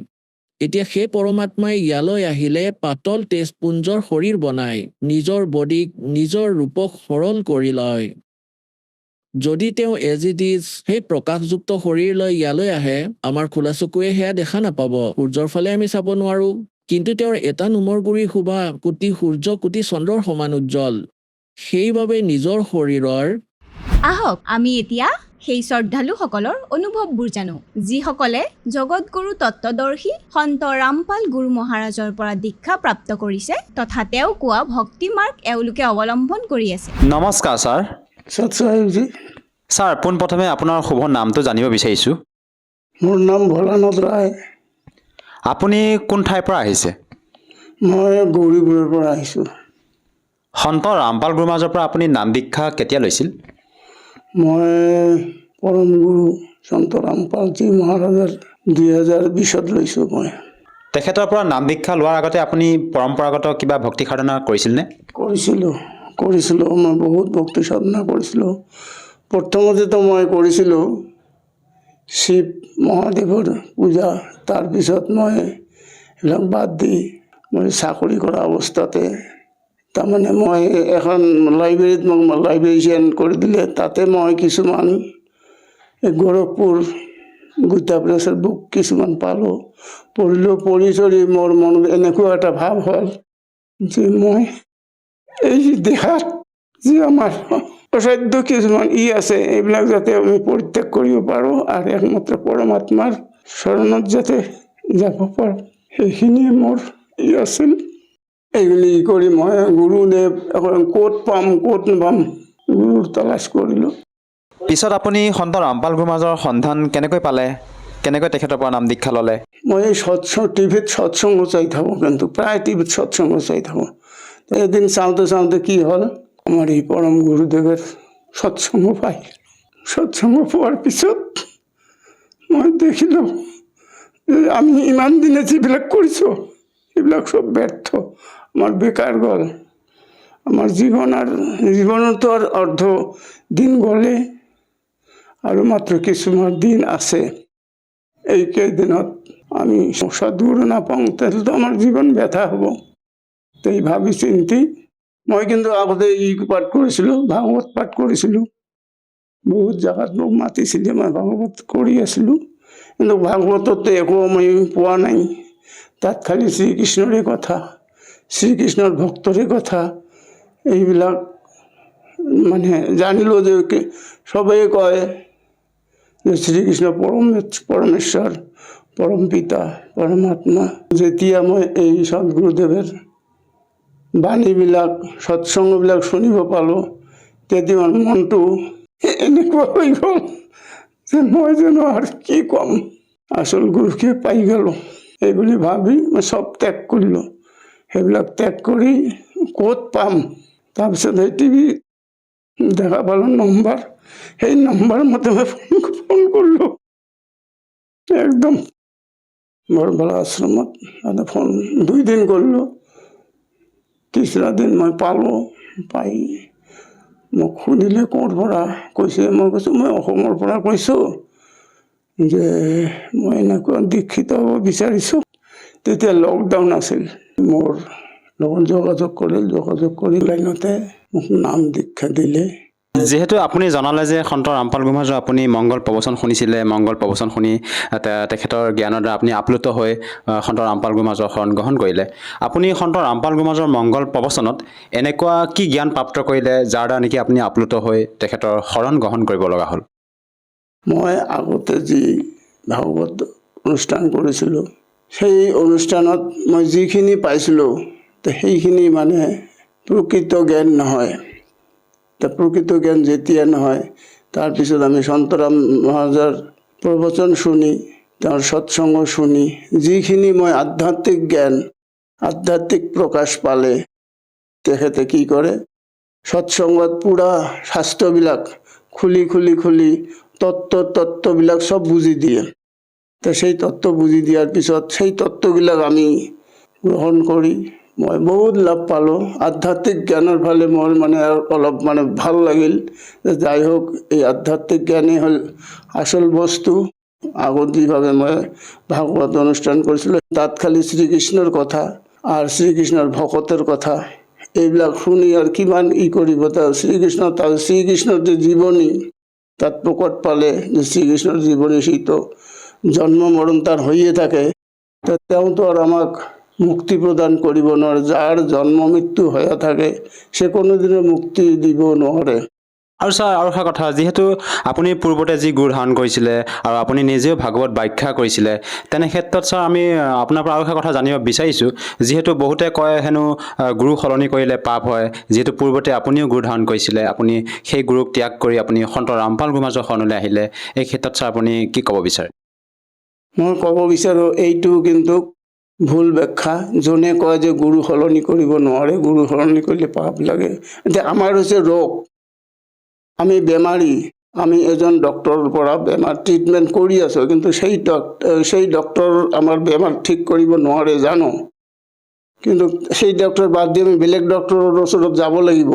এতিয়া সেই পৰমাত্মাই ইয়ালৈ আহিলে পাতল তেজপুঞ্জৰ শৰীৰ বনায়, নিজৰ বডিক, নিজৰ ৰূপক সৰল কৰি লয়। যদি তেওঁ এজ ইট ইজ সেই প্ৰকাশযুক্ত শৰীৰ লৈ ইয়ালৈ আহে, আমাৰ খোলা চকুৱে সেয়া দেখা নাপাব, সূৰ্যৰ ফালে আমি চাব নোৱাৰো। কিন্তু তেওঁৰ এটা নোমৰ গুৰি শোভা কোটি সূৰ্য, কোটি চন্দ্ৰৰ সমান উজ্জ্বল। সেইবাবে নিজৰ শৰীৰৰ আহক আমি এতিয়া সেই শ্ৰদ্ধালুসকলৰ অনুভৱবোৰ জানো, যিসকলে জগতগুৰু তত্ত্বদৰ্শী সন্ত ৰামপাল গুৰু মহাৰাজৰ পৰা দীক্ষা প্ৰাপ্ত কৰিছে তথা তেওঁ কোৱা ভক্তি মাৰ্গ এওঁলোকে অৱলম্বন কৰি আছে। নমস্কাৰ ছাৰ। সৎসাহেবজি, ছাৰ পোনপ্ৰথমে আপোনাৰ শুভ নামটো জানিব বিচাৰিছোঁ। মোৰ নাম ভোলানাথ ৰায়। আপুনি কোন ঠাইৰ পৰা আহিছে? মই গৌৰীপুৰৰ পৰা আহিছোঁ। সন্ত ৰামপাল গুৰু মহাৰাজৰ পৰা আপুনি নাম দীক্ষা কেতিয়া লৈছিল? মই পৰম গুৰু সন্ত ৰামপালজী মহাৰাজাৰ 2020ত লৈছোঁ। মই তেখেতৰ পৰা নাম দীক্ষা লোৱাৰ আগতে আপুনি পৰম্পৰাগত কিবা ভক্তি সাধনা কৰিছিলনে? কৰিছিলোঁ। মই বহুত ভক্তি সাধনা কৰিছিলোঁ। প্ৰথমতেতো মই কৰিছিলোঁ শিৱ মহাদেৱৰ পূজা। তাৰপিছত মই এইবিলাক বাদ দি মই চাকৰি কৰা অৱস্থাতে, তাৰমানে মই এখন লাইব্ৰেৰীত মোক লাইব্ৰেৰিয়ান কৰি দিলে। তাতে মই কিছুমান গোৰখপুৰ গীতা প্ৰেছৰ বুক কিছুমান পালোঁ, পঢ়ি মোৰ মনত এনেকুৱা এটা ভাৱ হ'ল যে মই এই দেহাত যে আমাৰ অসাধ্য কিছুমান আছে, এইবিলাক যাতে আমি পৰিত্যাগ কৰিব পাৰোঁ আৰু একমাত্ৰ পৰমাত্মাৰ শৰণত যাতে যাব পাৰোঁ, সেইখিনিয়ে মোৰ আছিল। এইবুলি কৰি মই গুৰুদেৱ ক'ত পাম ক'ত নাপাম গুৰুৰ তালাচ কৰিলোঁ। পিছত আপুনি সন্ত ৰামপাল গুৰু মহাৰাজৰ সন্ধান কেনেকৈ পালে? কেনেকৈ তেখেতৰ পৰা নাম দীক্ষা ল'লে? মই এই টিভিত সৎসংগ চাই থাকোঁ, কিন্তু প্ৰায় টিভিত সৎসংগ চাই থাকোঁ। এদিন চাওঁতে চাওঁতে কি হ'ল, আমাৰ এই পৰম গুৰুদেৱৰ সৎসংগ পাই। সৎসংগ পোৱাৰ পিছত মই দেখিলোঁ যে আমি ইমান দিনে যিবিলাক কৰিছোঁ সেইবিলাক চব ব্যৰ্থ, আমাৰ বেকাৰ গ'ল। আমাৰ জীৱনতো আৰু অৰ্ধ দিন গ'লে আৰু মাত্ৰ কিছুমান দিন আছে। এইকেইদিনত আমি সদগুৰু নাপাওঁ, তেতিয়াতো আমাৰ জীৱন ব্যথা হ'ব। এই ভাবি চিন্তি মই কিন্তু আগতে পাঠ কৰিছিলোঁ, ভাগৱত পাঠ কৰিছিলোঁ। বহুত জেগাত মোক মাতিছিলে, মই ভাগৱত কৰি আছিলোঁ, কিন্তু ভাগৱতত একো মই পোৱা নাই। তাত খালি শ্ৰীকৃষ্ণৰে কথা, শ্ৰীকৃষ্ণৰ ভক্তৰে কথা, এইবিলাক মানে জানিলোঁ যে চবেই কয় যে শ্ৰীকৃষ্ণ পৰমেশ্বৰ, পৰম পিতা, পৰমাত্মা। যেতিয়া মই এই সদগুৰুদেৱৰ বাণীবিলাক, সৎসংগবিলাক শুনিব পালোঁ, তেতিয়া মোৰ মনটো এনেকুৱা হৈ গ'ল যে মই জানো আৰু কি ক'ম, আচল গুৰুকে পাই গ'লোঁ। এই বুলি ভাবি মই চব ত্যাগ কৰিলোঁ। সেইবিলাক ত্যাগ কৰি ক'ত পাম, তাৰপিছত সেই টিভি দেখা পালোঁ নম্বৰ, সেই নম্বৰ মতে মই ফোন কৰিলোঁ একদম বৰবালা আশ্ৰমত। তাতে ফোন 2 দিন কৰিলোঁ, 3ৰা দিন মই পালোঁ। পাই মোক সুধিলে ক'ৰ পৰা কৈছে, মই কৈছোঁ মই অসমৰ পৰা কৈছোঁ, যে মই এনেকুৱা দীক্ষিত হ'ব বিচাৰিছোঁ। তেতিয়া লকডাউন আছিল। মোৰ লগত যোগাযোগ কৰি লাইনতে মোক নাম দীক্ষা দিলে। যিহেতু আপুনি জনালে যে সন্ত ৰামপাল গোহাঁই মহাৰাজৰ আপুনি মংগল প্ৰবচন শুনিছিলে, মংগল প্ৰবচন শুনি তেখেতৰ জ্ঞানৰ দ্বাৰা আপুনি আপ্লুত হৈ সন্ত ৰামপাল গোহাঁই মহাৰাজৰ শৰণ গ্ৰহণ কৰিলে। আপুনি সন্ত ৰামপাল গোহাঁই মহাৰাজৰ মংগল প্ৰবচনত এনেকুৱা কি জ্ঞান প্ৰাপ্ত কৰিলে যাৰ দ্বাৰা নেকি আপুনি আপ্লুত হৈ তেখেতৰ শৰণ গ্ৰহণ কৰিব লগা হ'ল? মই আগতে যি ভাগৱত অনুষ্ঠান কৰিছিলোঁ, সেই অনুষ্ঠানত মই যিখিনি পাইছিলোঁ সেইখিনি মানে প্ৰকৃত জ্ঞান নহয়। প্ৰকৃত জ্ঞান যেতিয়া নহয়, তাৰপিছত আমি সন্তৰাম মহাৰাজৰ প্ৰবচন শুনি, তেওঁৰ সৎসংগ শুনি যিখিনি মই আধ্যাত্মিক জ্ঞান, আধ্যাত্মিক প্ৰকাশ পালে, তেখেতে কি কৰে, সৎসংগত পুৰা শাস্ত্ৰবিলাক খুলি তত্ত্ববিলাক চব বুজি দিয়ে। তো সেই তত্ত্ব বুজি দিয়াৰ পিছত সেই তত্ত্ববিলাক আমি গ্ৰহণ কৰি মই বহুত লাভ পালোঁ। আধ্যাত্মিক জ্ঞানৰ ফালে মোৰ মানে অলপ মানে ভাল লাগিল যে যাই হোক, এই আধ্যাত্মিক জ্ঞানেই হ'ল আচল বস্তু। আগত যিভাৱে মই ভাগৱত অনুষ্ঠান কৰিছিলোঁ, তাত খালি শ্ৰীকৃষ্ণৰ কথা আৰু শ্ৰীকৃষ্ণৰ ভকতৰ কথা এইবিলাক শুনি আৰু কিমান কৰিব। শ্ৰীকৃষ্ণৰ যে জীৱনী তাত প্ৰকট পালে যে শ্ৰীকৃষ্ণৰ জীৱনী সেইটো জন্ম মৰণ তাৰ হৈয়ে থাকে, তেওঁতো আৰু আমাক মুক্তি প্ৰদান কৰিব নোৱাৰে। যাৰ জন্ম মৃত্যু হৈয়ে থাকে সে কোনোদিনে মুক্তি দিব নোৱাৰে। আৰু ছাৰ আৰু এটা কথা, যিহেতু আপুনি পূৰ্বতে যি গুৰু ধাৰণ কৰিছিলে আৰু আপুনি নিজেও ভাগৱত ব্যাখ্যা কৰিছিলে, তেনে ক্ষেত্ৰত ছাৰ আমি আপোনাৰ পৰা আৰু এটা কথা জানিব বিচাৰিছোঁ। যিহেতু বহুতে কয় হেনো গুৰু সলনি কৰিলে পাপ হয়, যিহেতু পূৰ্বতে আপুনিও গুৰু ধাৰণ কৰিছিলে, আপুনি সেই গুৰুক ত্যাগ কৰি আপুনি সন্ত ৰামপাল গোহাঁই মহাৰাজৰ শৰণলৈ আহিলে, এই ক্ষেত্ৰত ছাৰ আপুনি কি ক'ব বিচাৰে? মই ক'ব বিচাৰোঁ এইটো কিন্তু ভুল ব্যাখ্যা। যোনে কয় যে গুৰু সলনি কৰিব নোৱাৰে, গুৰু সলনি কৰিলে পাপ লাগে। এতিয়া আমাৰ হৈছে ৰোগ, আমি বেমাৰী, আমি এজন ডক্টৰৰ পৰা বেমাৰ ট্ৰিটমেণ্ট কৰি আছোঁ, কিন্তু সেই ডক্টৰ আমাৰ বেমাৰ ঠিক কৰিব নোৱাৰে জানো, কিন্তু সেই ডক্টৰ বাদ দি আমি বেলেগ ডক্টৰৰ ওচৰত যাব লাগিব,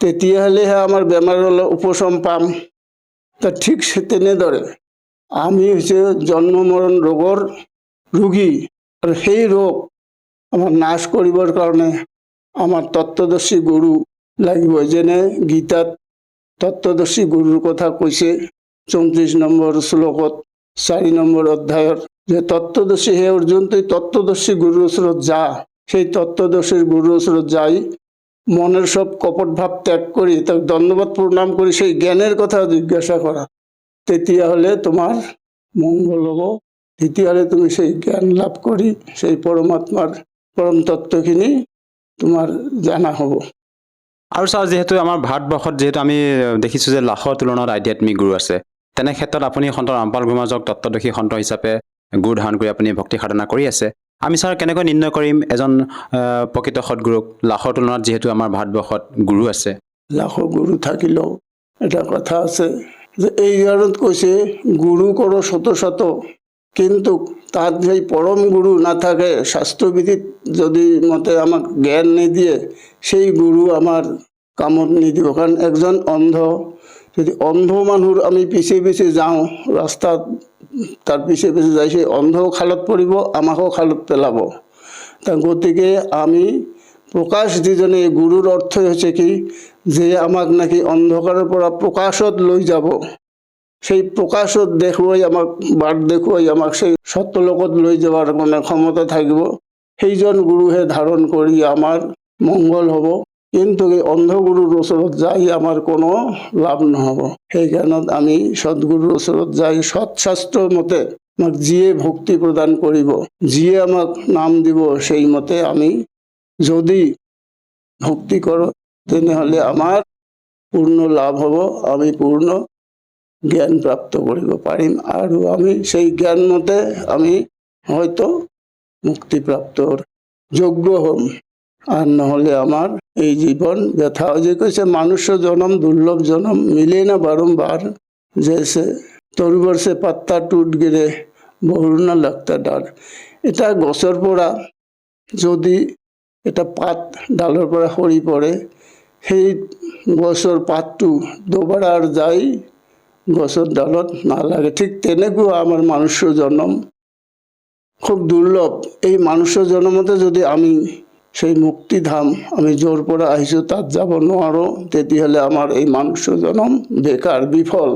তেতিয়াহ'লেহে আমাৰ বেমাৰৰ উপশম পাম। ঠিক তেনেদৰে আমি হৈছে জন্ম মৰণ ৰোগৰ ৰোগী, আৰু সেই ৰোগ আমাৰ নাশ কৰিবৰ কাৰণে আমাৰ তত্ত্বদৰ্শী গুৰু লাগিব। যেনে গীতাত তত্ত্বদৰ্শী গুৰুৰ কথা কৈছে 34 নম্বৰ শ্লোকত 4 নম্বৰ অধ্যায়ৰ, যে তত্ত্বদৰ্শী হে অৰ্জুন, তই তত্ত্বদৰ্শী গুৰুৰ ওচৰত যা। সেই তত্ত্বদৰ্শী গুৰুৰ ওচৰত যাই মনেৰ সব কপট ভাব ত্যাগ কৰি তাক দণ্ডবত প্ৰণাম কৰি সেই জ্ঞানেৰ কথা জিজ্ঞাসা কৰা, তেতিয়াহ'লে তোমাৰ মঙ্গল হ'ব। তেতিয়াহ'লে তুমি সেই জ্ঞান লাভ কৰি সেই পৰমাত্মাৰ পৰম তত্ত্বখিনি তোমাৰ জানা হ'ব। আৰু ছাৰ, যিহেতু আমাৰ ভাৰতবৰ্ষত যিহেতু আমি দেখিছোঁ যে লাখৰ তুলনাত আধ্যাত্মিক গুৰু আছে, তেনে ক্ষেত্ৰত আপুনি সন্ত ৰামপাল গোহাঁই মহাৰাজক তত্ত্বদৰ্শী সন্ত হিচাপে গুৰু ধাৰণ কৰি আপুনি ভক্তি সাধনা কৰি আছে। আমি ছাৰ কেনেকৈ নিৰ্ণয় কৰিম এজন প্ৰকৃত সৎগুৰুক? লাখৰ তুলনাত যিহেতু আমাৰ ভাৰতবৰ্ষত গুৰু আছে। লাখো গুৰু থাকিলেও এটা কথা আছে যে এই গানত কৈছে গুৰু কৰ শত শত, কিন্তু তাত সেই পৰম গুৰু নাথাকে, শাস্ত্ৰবিধিত যদি মতে আমাক জ্ঞান নিদিয়ে, সেই গুৰু আমাৰ কামত নিদিব। কাৰণ একজন অন্ধ, যদি অন্ধ মানুহৰ আমি পিছে পিছে যাওঁ ৰাস্তাত, তাৰ পিছে পিছে যাই সেই অন্ধও খালত পৰিব, আমাকো খালত পেলাব। গতিকে আমি প্ৰকাশ যিজনে, গুৰুৰ অৰ্থ হৈছে কি, যে আমাক নাকি অন্ধকাৰৰ পৰা প্ৰকাশত লৈ যাব, সেই প্ৰকাশত দেখুৱাই আমাক, বাট দেখুৱাই আমাক সেই সত্যলোকত লৈ যোৱাৰ মানে ক্ষমতা থাকিব। সেইজন গুৰুহে ধাৰণ কৰি আমাৰ মংগল হ'ব। কিন্তু এই অন্ধগুৰুৰ ওচৰত যাই আমাৰ কোনো লাভ নহ'ব। সেইকাৰণে আমি সৎগুৰুৰ ওচৰত যাই সৎ শাস্ত্ৰৰ মতে আমাক যিয়ে ভক্তি প্ৰদান কৰিব, যিয়ে আমাক নাম দিব, সেই মতে আমি যদি ভক্তি কৰোঁ তেনেহ'লে আমাৰ পূৰ্ণ লাভ হ'ব, আমি পূৰ্ণ জ্ঞান প্ৰাপ্ত কৰিব পাৰিম, আৰু আমি সেই জ্ঞান মতে আমি হয়তো মুক্তিপ্ৰাপ্তৰ যোগ্য হ'ম। আর নহলে আমার এই জীবন ব্যথা। যে কৈছে মনুষ্য জনম দুর্লভ জনম, মিলে না বারম্বার, জেসে তৰুবৰ সে পাত্তা টুট গিৰে বহুৰ না লাগতা ডাৰ। এটা গছৰ পৰা যদি এটা পাত ডালৰ পৰা সৰি পৰে, সেই গছৰ পাতটো দুবাৰ যাই গছৰ ডালত নালাগে। ঠিক তেনেকুৱা আমাৰ মনুষ্য জনম খুব দুৰ্লভ। এই মনুষ্য জনমতে যদি আমি সেই মুক্তিধাম, আমি য'ৰ পৰা আহিছোঁ তাত যাব নোৱাৰোঁ, তেতিয়াহ'লে আমাৰ এই মনুষ্য জনম বেকাৰ, বিফল।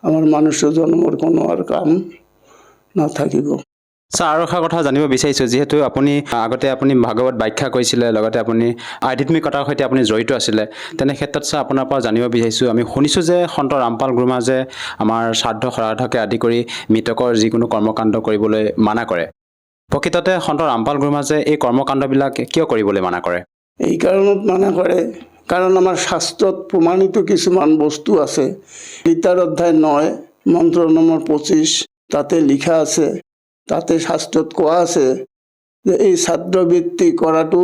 আমাৰ মনুষ্য জন্মৰ কোনো আৰু কাম নাথাকিব। ছাৰ আৰু এটা কথা জানিব বিচাৰিছোঁ, যিহেতু আপুনি আগতে ভাগৱত ব্যাখ্যা কৰিছিলে, লগতে আপুনি আধ্যাত্মিকতাৰ সৈতে আপুনি জড়িত আছিলে, তেনে ক্ষেত্ৰত ছাৰ আপোনাৰ পৰা জানিব বিচাৰিছোঁ, আমি শুনিছোঁ যে সন্ত ৰামপাল গুৰুমাজে আমাৰ শ্ৰাদ্ধ শ্ৰাদ্ধকে আদি কৰি মৃতকৰ যিকোনো কৰ্মকাণ্ড কৰিবলৈ মানা কৰে। প্ৰকৃততে সন্ত ৰামপাল গুৰুমাজে এই কৰ্মকাণ্ডবিলাক কিয় কৰিবলৈ মানা কৰে? এই কাৰণত মানা কৰে, কাৰণ আমাৰ শাস্ত্ৰত প্ৰমাণিত কিছুমান বস্তু আছে। গীতাৰ অধ্যায় 9 মন্ত্ৰ নম্বৰ 25 তাতে লিখা আছে, তাতে শাস্ত্ৰত কোৱা আছে যে এই ছাত্ৰবৃত্তি কৰাটো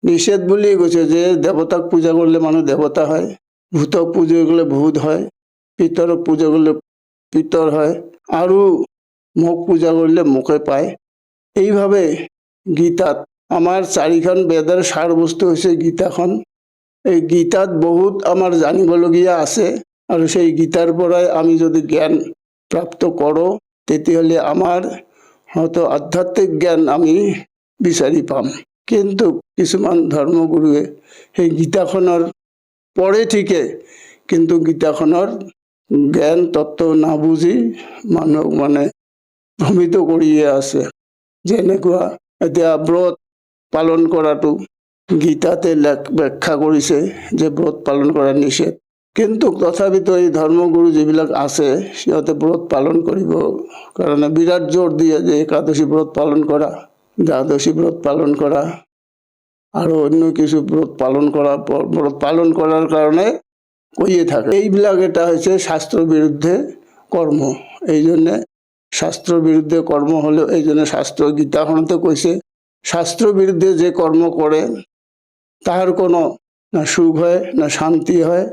নিষেধ বুলিয়ে কৈছে। যে দেৱতাক পূজা কৰিলে মানুহ দেৱতা হয়, ভূতক পূজা কৰিলে ভূত হয়, পিতৰক পূজা কৰিলে পিতৰ হয়, আৰু মোক পূজা কৰিলে মোকে পায়। এইভাবে গীতাত আমাৰ 4খন বেদৰ সাৰ বস্তু হৈছে গীতাখন। এই গীতাত বহুত আমাৰ জানিবলগীয়া আছে, আৰু সেই গীতাৰ পৰাই আমি যদি জ্ঞান প্ৰাপ্ত কৰোঁ, তেতিয়াহ'লে আমাৰ হয়তো আধ্যাত্মিক জ্ঞান আমি বিচাৰি পাম। কিন্তু কিছুমান ধৰ্মগুৰুৱে সেই গীতাখনৰ পঢ়ে ঠিকে, কিন্তু গীতাখনৰ জ্ঞান তত্ত্ব নাবুজি মানুহক মানে ভ্ৰমিত কৰিয়ে আছে। যেনেকুৱা এতিয়া ব্ৰত পালন কৰাটো গীতাতে ব্যাখ্যা কৰিছে যে ব্ৰত পালন কৰা নিষেধ, কিন্তু তথাপিতো এই ধৰ্মগুৰু যিবিলাক আছে সিহঁতে ব্ৰত পালন কৰিব কাৰণে বিৰাট জোৰ দিয়ে যে একাদশী ব্ৰত পালন কৰা, দ্বাদশী ব্ৰত পালন কৰা, আৰু অন্য কিছু ব্ৰত পালন কৰাৰ কাৰণে কৈয়ে থাকে। এইবিলাক এটা হৈছে শাস্ত্ৰৰ বিৰুদ্ধে কৰ্ম। এইজনে শাস্ত্ৰৰ বিৰুদ্ধে কৰ্ম হলেও এইজনে শাস্ত্ৰ গীতাখনতে কৈছে, শাস্ত্ৰৰ বিৰুদ্ধে যে কৰ্ম কৰে তাৰ কোনো না সুখ হয়, না শান্তি হয়,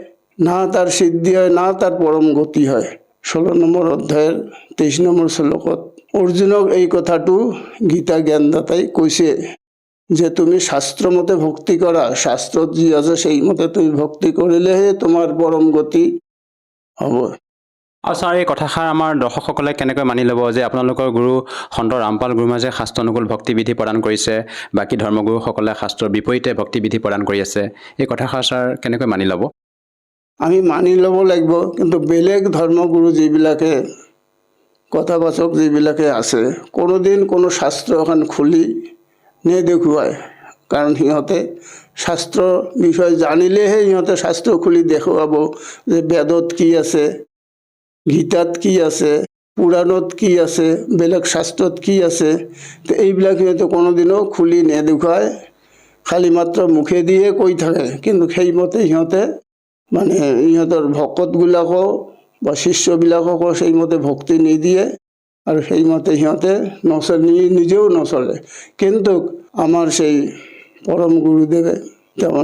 না তাৰ সিদ্ধি হয়, না তাৰ পৰম গতি হয়। 16 নম্বৰ অধ্যায়ৰ 23 নম্বৰ শ্লোকত অৰ্জুনক এই কথাটো গীতা জ্ঞানদাতাই কৈছে যে তুমি শাস্ত্ৰ মতে ভক্তি কৰা, শাস্ত্ৰত যি আছে সেই মতে তুমি ভক্তি কৰিলেহে তোমাৰ পৰম গতি হ'ব। আৰু ছাৰ এই কথাষাৰ আমাৰ দৰ্শকসকলে কেনেকৈ মানি ল'ব যে আপোনালোকৰ গুৰু সন্ত ৰামপাল গুৰুমাজে শাস্ত্ৰানুকূল ভক্তিবিধি প্ৰদান কৰিছে, বাকী ধৰ্মগুৰুসকলে শাস্ত্ৰৰ বিপৰীতে ভক্তিবিধি প্ৰদান কৰি আছে? এই কথাষাৰ ছাৰ কেনেকৈ মানি ল'ব? আমি মানি ল'ব লাগিব, কিন্তু বেলেগ ধৰ্মগুৰু যিবিলাকে কথাবাচক যিবিলাকে আছে, কোনোদিন কোনো শাস্ত্ৰ এখন খুলি নেদেখুৱায়। কাৰণ সিহঁতে শাস্ত্ৰৰ বিষয়ে জানিলেহে সিহঁতে শাস্ত্ৰ খুলি দেখুৱাব যে বেদত কি আছে, গীতাত কি আছে, পুৰাণত কি আছে, বেলেগ শাস্ত্ৰত কি আছে। তো এইবিলাক সিহঁতে কোনোদিনও খুলি নেদেখুৱায়, খালি মাত্ৰ মুখেদিহে কৈ থাকে, কিন্তু সেইমতে সিহঁতে মানে ইহঁতৰ ভকতবিলাকো বা শিষ্যবিলাককো সেইমতে ভক্তি নিদিয়ে, আৰু সেইমতে সিহঁতে নিজেও নচলে। কিন্তু আমাৰ সেই পৰম গুৰুদেৱে তেওঁ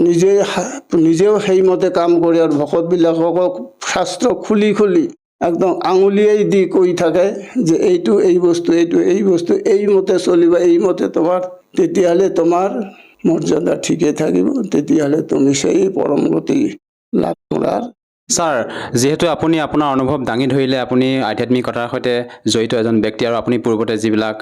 নিজেও সেইমতে কাম কৰে আৰু ভকতবিলাকক শাস্ত্ৰ খুলি একদম আঙুলিয়াই দি কৈ থাকে যে এইটো এই বস্তু, এইটো এই বস্তু, এইমতে চলিবা, এইমতে তোমাৰ, তেতিয়াহ'লে তোমাৰ মৰ্যাদা ঠিকে থাকিব, তেতিয়াহ'লে তুমি সেই পৰম গতি লাভ কৰাৰ। ছাৰ, যিহেতু আপুনি আপোনাৰ অনুভৱ দাঙি ধৰিলে, আপুনি আধ্যাত্মিকতাৰ সৈতে জড়িত এজন ব্যক্তি আৰু আপুনি পূৰ্বতে যিবিলাক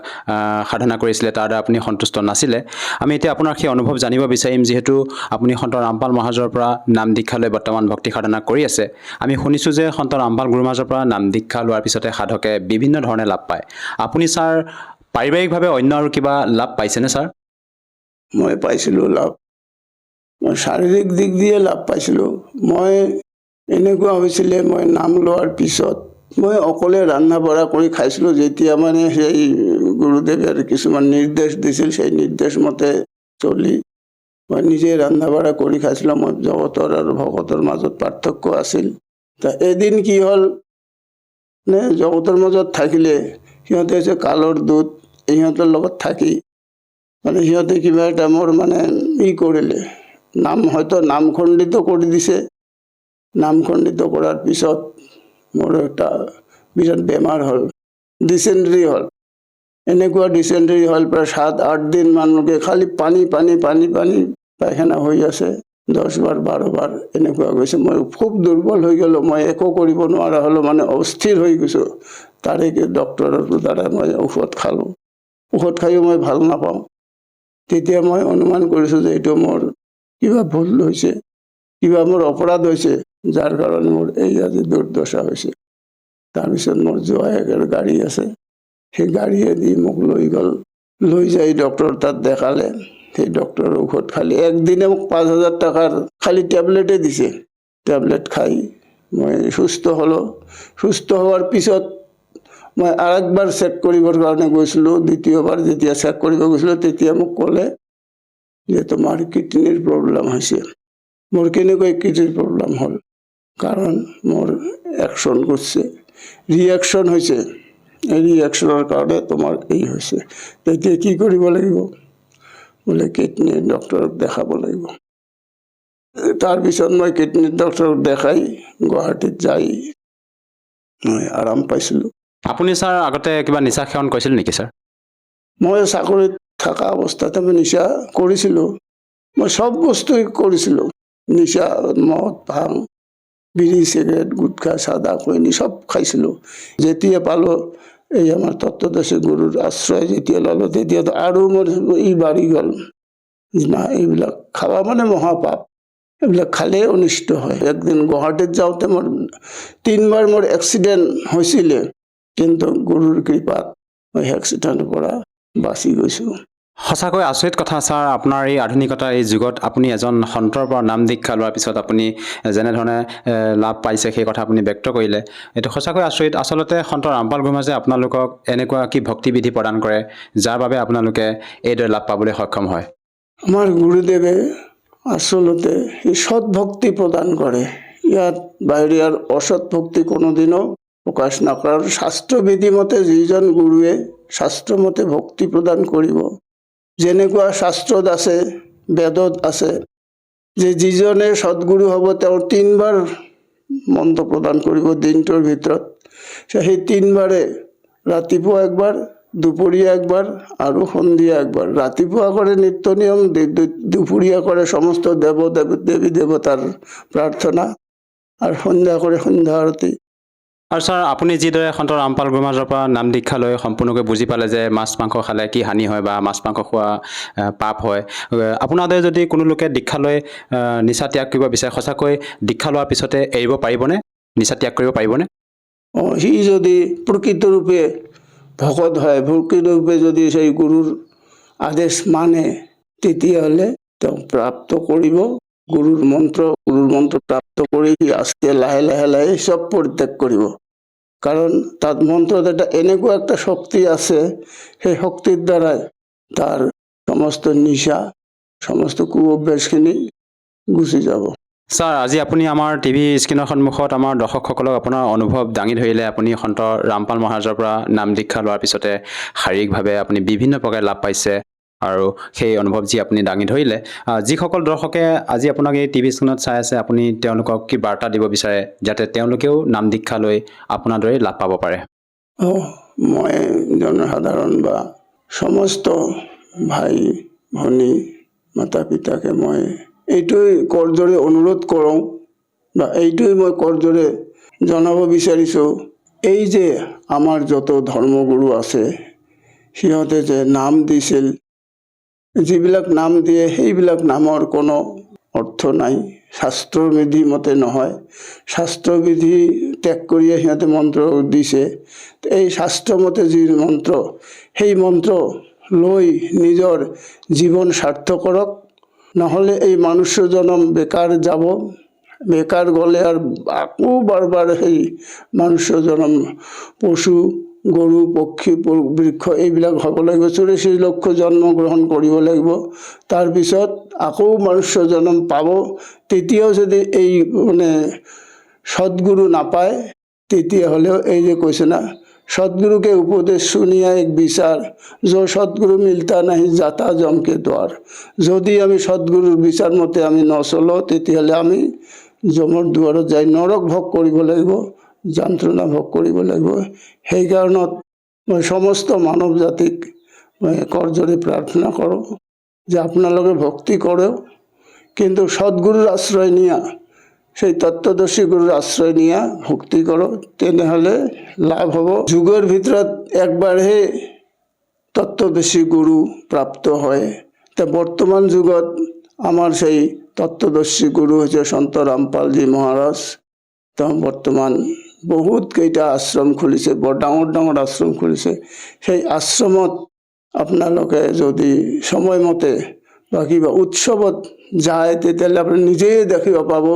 সাধনা কৰিছিলে তাৰ দ্বাৰা আপুনি সন্তুষ্ট নাছিলে, আমি এতিয়া আপোনাৰ সেই অনুভৱ জানিব বিচাৰিম। যিহেতু আপুনি সন্ত ৰামপাল মহাৰাজৰ পৰা নাম দীক্ষা লৈ বৰ্তমান ভক্তি সাধনা কৰি আছে, আমি শুনিছোঁ যে সন্ত ৰামপাল গুৰু মহাৰাজৰ পৰা নাম দীক্ষা লোৱাৰ পিছতে সাধকে বিভিন্ন ধৰণে লাভ পায়। আপুনি ছাৰ পাৰিবাৰিকভাৱে অন্য আৰু কিবা লাভ পাইছেনে ছাৰ? মই পাইছিলোঁ লাভ। মই শাৰীৰিক দিশ দিয়ে লাভ পাইছিলোঁ। মই এনেকুৱা হৈছিলে, মই নাম লোৱাৰ পিছত মই অকলে ৰন্ধা বঢ়া কৰি খাইছিলোঁ। যেতিয়া মানে সেই গুৰুদেৱে কিছুমান নিৰ্দেশ দিছিল, সেই নিৰ্দেশ মতে চলি মই নিজে ৰন্ধা বঢ়া কৰি খাইছিলোঁ। মই জগতৰ আৰু ভকতৰ মাজত পাৰ্থক্য আছিল। এদিন কি হ'ল, জগতৰ মাজত থাকিলে সিহঁতে হৈছে কালৰ দূত, সিহঁতৰ লগত থাকি সিহঁতে কিবা এটা মোৰ কৰিলে, হয়তো নামখণ্ডিত কৰি দিছে। নামখণ্ডিত কৰাৰ পিছত মোৰ এটা বিৰাট বেমাৰ হ'ল, ডিচেণ্ট্ৰি হ'ল। এনেকুৱা ডিচেণ্ট্ৰি হ'ল, প্ৰায় 7-8 দিন মানুহকে খালি পানী পায়খানা হৈ আছে, 10 বাৰ 12 বাৰ এনেকুৱা গৈছে। মই খুব দুৰ্বল হৈ গ'লোঁ, মই একো কৰিব নোৱাৰা হ'লোঁ, অস্থিৰ হৈ গৈছোঁ। তাৰে ডক্টৰৰ দ্বাৰা মই ঔষধ খালোঁ, ঔষধ খাইও মই ভাল নাপাওঁ। তেতিয়া মই অনুমান কৰিছোঁ যে এইটো মোৰ কিবা ভুল হৈছে, কিবা মোৰ অপৰাধ হৈছে, যাৰ কাৰণে মোৰ এই আজি দুৰ্দশা হৈছে। তাৰপিছত মোৰ জোঁৱায়েকৰ গাড়ী আছে, সেই গাড়ীয়ে দি মোক লৈ যাই ডক্টৰৰ তাত দেখালে। সেই ডক্টৰৰ ঔষধ খালি একদিনে মোক 5,000 টকাৰ খালি টেবলেটে দিছে। টেবলেট খাই মই সুস্থ হ'লোঁ। সুস্থ হোৱাৰ পিছত মই আৰু একবাৰ চেক কৰিবৰ কাৰণে গৈছিলোঁ। দ্বিতীয়বাৰ যেতিয়া চেক কৰিব গৈছিলোঁ, তেতিয়া মোক ক'লে যে তোমাৰ কিডনীৰ প্ৰব্লেম হৈছে। মোৰ কেনেকৈ কিডনীৰ প্ৰব্লেম হ'ল? কাৰণ মোৰ একশ্যন কৰিছে, ৰিয়েকশ্যন হৈছে, এই ৰিয়েকশ্যনৰ কাৰণে তোমাৰ এই হৈছে। তেতিয়া কি কৰিব লাগিব? বোলে কিডনীৰ ডক্টৰক দেখাব লাগিব। তাৰপিছত মই কিডনীৰ ডক্টৰক দেখাই গুৱাহাটীত যাই মই আৰাম পাইছিলোঁ। আপুনি ছাৰ আগতে কিবা নিচা সেৱন কৰিছিল নেকি ছাৰ? মই চাকৰিত থকা অৱস্থাতে মই নিচা কৰিছিলোঁ। মই চব বস্তুৱে কৰিছিলোঁ, নিচা, মদ, ভাং, বিড়ি, চিগাৰেট, গুটখা, চাদা, খৈনী চব খাইছিলোঁ। যেতিয়া পালোঁ এই আমাৰ তত্ত্বদৰ্শী গুৰুৰ আশ্ৰয় যেতিয়া ল'লোঁ, তেতিয়াতো আৰু মোৰ বাঢ়ি গ'ল। না, এইবিলাক খাবা মহাপাপ, এইবিলাক খালেই অনিষ্ট হয়। একদিন গুৱাহাটীত যাওঁতে মোৰ 3 বাৰ মোৰ এক্সিডেণ্ট হৈছিলে, কিন্তু গুৰুৰ কৃপাত মই এক্সিডেণ্টৰ পৰা বাচি গৈছোঁ। সঁচাকৈ আচৰিত কথা ছাৰ। আপোনাৰ এই আধুনিকতাৰ এই যুগত আপুনি এজন সন্তৰ পৰা নাম দীক্ষা লোৱাৰ পিছত আপুনি যেনেধৰণে লাভ পাইছে সেই কথা আপুনি ব্যক্ত কৰিলে, এইটো সঁচাকৈ আচৰিত। আচলতে সন্ত ৰামপাল গুৰু মহাৰাজে আপোনালোকক এনেকুৱা কি ভক্তিবিধি প্ৰদান কৰে যাৰ বাবে আপোনালোকে এইদৰে লাভ পাবলৈ সক্ষম হয়? আমাৰ গুৰুদেৱে আচলতে সৎ ভক্তি প্ৰদান কৰে। ইয়াত বাহিৰৰ অসৎ ভক্তি কোনোদিনো প্ৰকাশ নকৰাৰ শাস্ত্ৰবিধি মতে যিজন গুৰুৱে শাস্ত্ৰমতে ভক্তি প্ৰদান কৰিব, যেনেকুৱা শাস্ত্ৰত আছে, বেদত আছে যে যিজনে সৎগুৰু হ'ব তেওঁ 3 বাৰ মন্ত্ৰ প্ৰদান কৰিব দিনটোৰ ভিতৰত। সেই 3 বাৰে ৰাতিপুৱা একবাৰ, দুপৰীয়া একবাৰ আৰু সন্ধিয়া একবাৰ। ৰাতিপুৱা কৰে নিত্য নিয়ম, দুপৰীয়া কৰে সমস্ত দেৱী দেৱতাৰ প্ৰাৰ্থনা, আৰু সন্ধ্যা কৰে সন্ধ্যা আৰতি। আৰু ছাৰ, আপুনি যিদৰে সন্ত ৰামপাল গুৰু মহাৰাজৰ পৰা নাম দীক্ষা লৈ সম্পূৰ্ণকৈ বুজি পালে যে মাছ মাংস খালে কি হানি হয় বা মাছ মাংস খোৱা পাপ হয়, আপোনাৰ দৰে যদি কোনো লোকে দীক্ষা লৈ নিচা ত্যাগ কৰিব বিচাৰে, সঁচাকৈ দীক্ষা লোৱাৰ পিছতে এৰিব পাৰিবনে? নিচা ত্যাগ কৰিব পাৰিবনে? সি যদি প্ৰকৃত ৰূপে ভকত হয়, প্ৰকৃত ৰূপে যদি সেই গুৰুৰ আদেশ মানে, তেতিয়াহ'লে তেওঁ প্ৰাপ্ত কৰিব গুৰুৰ মন্ত্ৰ প্ৰাপ্ত কৰি সি আস্তে লাহে লাহে চব পৰিত্যাগ কৰিব। কাৰণ তাত মন্ত্ৰত এটা এনেকুৱা একটা শক্তি আছে, সেই শক্তিৰ দ্বাৰাই তাৰ সমস্ত নিচা, সমস্ত কুঅভ্যাসখিনি গুচি যাব। ছাৰ আজি আপুনি আমাৰ টিভি স্ক্ৰীণৰ সন্মুখত আমাৰ দৰ্শকসকলক আপোনাৰ অনুভৱ দাঙি ধৰিলে। আপুনি সন্ত ৰামপাল মহাৰাজৰ পৰা নাম দীক্ষা লোৱাৰ পিছতে শাৰীৰিকভাৱে আপুনি বিভিন্ন প্ৰকাৰে লাভ পাইছে আৰু সেই অনুভৱ যি আপুনি দাঙি ধৰিলে, যিসকল দৰ্শকে আজি আপোনাক এই টিভি স্ক্ৰীণত চাই আছে, আপুনি তেওঁলোকক কি বাৰ্তা দিব বিচাৰে যাতে তেওঁলোকেও নাম দীক্ষা লৈ আপোনাৰ দৰে লাভ পাব পাৰে? মই জনসাধাৰণ বা সমস্ত ভাই ভনী মাতা পিতাকে মই এইটোৱেই কৰজোৰে অনুৰোধ কৰোঁ বা এইটোৱেই মই কৰজোৰে জনাব বিচাৰিছোঁ, এই যে আমাৰ যত ধৰ্মগুৰু আছে সিহঁতে যে নাম দিছিল, যিবিলাক নাম দিয়ে সেইবিলাক নামৰ কোনো অৰ্থ নাই, শাস্ত্ৰবিধি মতে নহয়। শাস্ত্ৰবিধি ত্যাগ কৰিয়ে সিহঁতে মন্ত্ৰ দিছে। এই শাস্ত্ৰমতে যি মন্ত্ৰ, সেই মন্ত্ৰ লৈ নিজৰ জীৱন সাৰ্থক কৰক, নহ'লে এই মনুষ্য জনম বেকাৰ যাব। বেকাৰ গ'লে আৰু আকৌ বাৰ সেই মনুষ্য জনম পশু গৰু পক্ষী বৃক্ষ এইবিলাক হ'ব লাগিব, 84 লক্ষ জন্ম গ্ৰহণ কৰিব লাগিব। তাৰপিছত আকৌ মনুষ্য জন্ম পাব। তেতিয়াও যদি এই মানে সদ্গুৰু নাপায়, তেতিয়াহ'লেও এই যে কৈছে না, सतगुरु के उपदेश सुनिया एक विचार, जो सतगुरु मिलता नहीं जाता जम के द्वार। যদি আমি সতগুৰুৰ বিচাৰ মতে আমি নচলো, তেতিয়াহ'লে আমি যমৰ দুৱাৰত যাই নৰক ভোগ কৰিব লাগিব, যন্ত্ৰণা ভোগ কৰিব লাগিব। সেইকাৰণত মই সমস্ত মানৱ জাতিক মই কৰজোৰে প্ৰাৰ্থনা কৰোঁ যে আপোনালোকে ভক্তি কৰে, কিন্তু সতগুৰুৰ আশ্ৰয় নিয়া, সেই তত্ত্বদৰ্শী গুৰুৰ আশ্ৰয় নিয়া ভক্তি কৰো, তেনেহলে লাভ হব। যুগেৰ ভিতৰত একবাৰহে তত্ত্বদৰ্শী গুৰু প্ৰাপ্ত হয়। তা বৰ্তমান যুগত আমাৰ সেই তত্ত্বদৰ্শী গুৰু হচ্ছে সন্ত ৰামপালজী মহাৰাজ। তেওঁ বৰ্তমান বহুত কেইটা আশ্ৰম খুলিছে, বৰ ডাঙৰ ডাঙৰ আশ্ৰম খুলিছে। সেই আশ্ৰমত আপোনালোকে যদি সময়মতে বা কিবা উৎসৱত যায়, তেতিয়াহ'লে আপুনি নিজেই দেখিব পাব